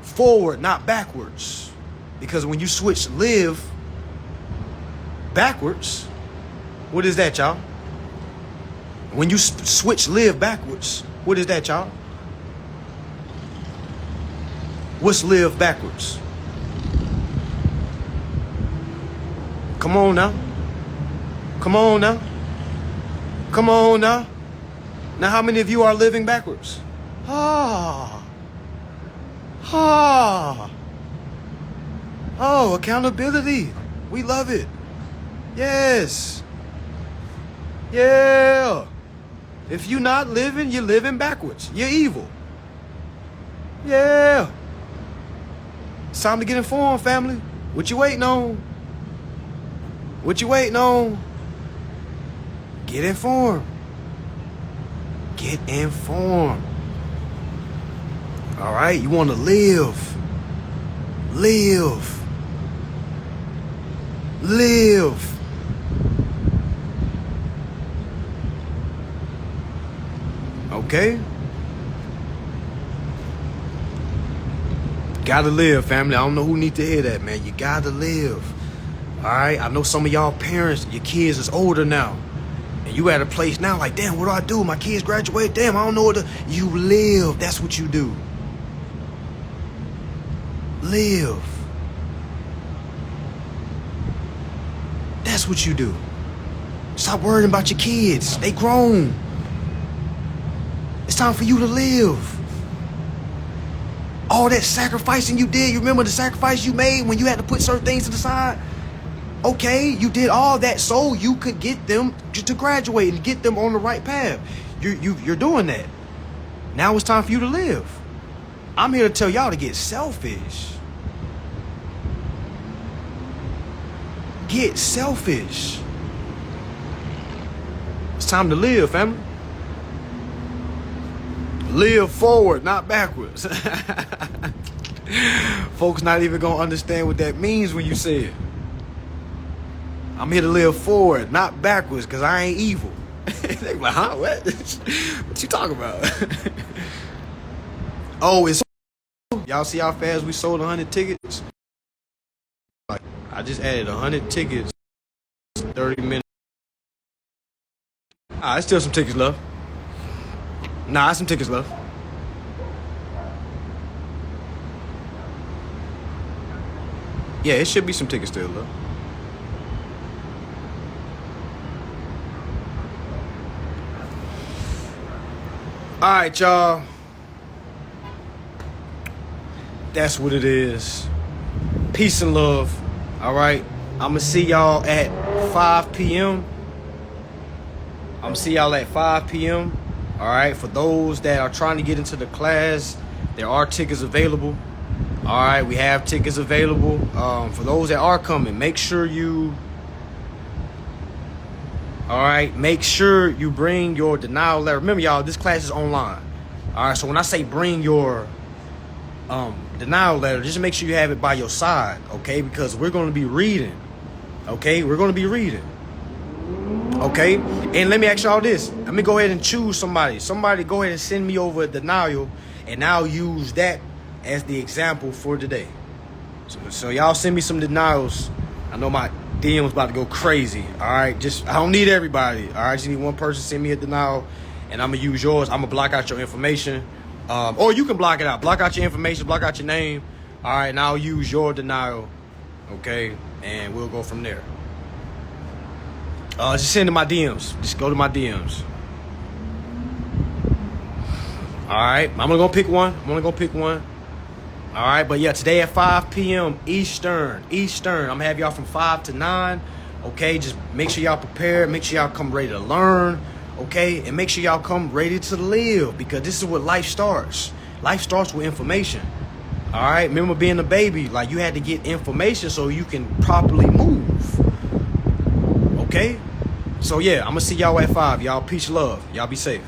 forward, not backwards. Because when you switch live backwards, what is that, y'all? When you switch live backwards, what is that, y'all? What's live backwards? Come on now. Come on now. Come on now. Now, how many of you are living backwards? Oh, accountability. We love it. Yes. Yeah. If you're not living, you're living backwards. You're evil. Yeah. It's time to get informed, family. What you waiting on? What you waiting on? Get informed. Get informed. All right? You want to live. Live. Live. Okay? Gotta live, family. I don't know who need to hear that, man. You gotta live. All right? I know some of y'all parents, your kids is older now. And you at a place now like, damn, what do I do? My kids graduate. Damn, I don't know what to... You live. That's what you do. Live. That's what you do. Stop worrying about your kids. They grown. It's time for you to live. All that sacrificing you did, you remember the sacrifice you made when you had to put certain things to the side? Okay, you did all that so you could get them to graduate and get them on the right path. You're doing that. Now it's time for you to live. I'm here to tell y'all to get selfish. Get selfish. It's time to live, family. Live forward, not backwards. Folks not even gonna understand what that means when you say it. I'm here to live forward, not backwards, because I ain't evil. They like, huh? What? What you talking about? Oh, it's... Y'all see how fast we sold 100 tickets? I just added 100 tickets. 30 minutes. There's still some tickets left. Nah, there's some tickets left. Yeah, it should be some tickets still left. All right, y'all. That's what it is. Peace and love. All right. I'm going to see y'all at 5 p.m. I'm going to see y'all at 5 p.m. All right. For those that are trying to get into the class, there are tickets available. All right. We have tickets available. For those that are coming, make sure you... All right, make sure you bring your denial letter. Remember, y'all, this class is online. All right, so when I say bring your denial letter, just make sure you have it by your side, okay? Because we're going to be reading, okay? We're going to be reading, okay? And let me ask y'all this. Let me go ahead and choose somebody. Somebody go ahead and send me over a denial, and I'll use that as the example for today. So y'all send me some denials. I know my DM's about to go crazy. All right, I don't need everybody. All right, just need one person send me a denial, and I'm gonna use yours. I'm gonna block out your information, or you can block it out. Block out your information, block out your name. All right, and I'll use your denial. Okay, and we'll go from there. Just send to my DMs. Just go to my DMs. All right, I'm gonna go pick one. All right, but yeah, today at 5 p.m. Eastern. I'm gonna have y'all from 5 to 9. Okay, just make sure y'all prepared. Make sure y'all come ready to learn. Okay, and make sure y'all come ready to live, because this is what life starts. Life starts with information. All right, remember being a baby, like you had to get information so you can properly move. Okay, so yeah, I'm gonna see y'all at 5. Y'all peace, love. Y'all be safe.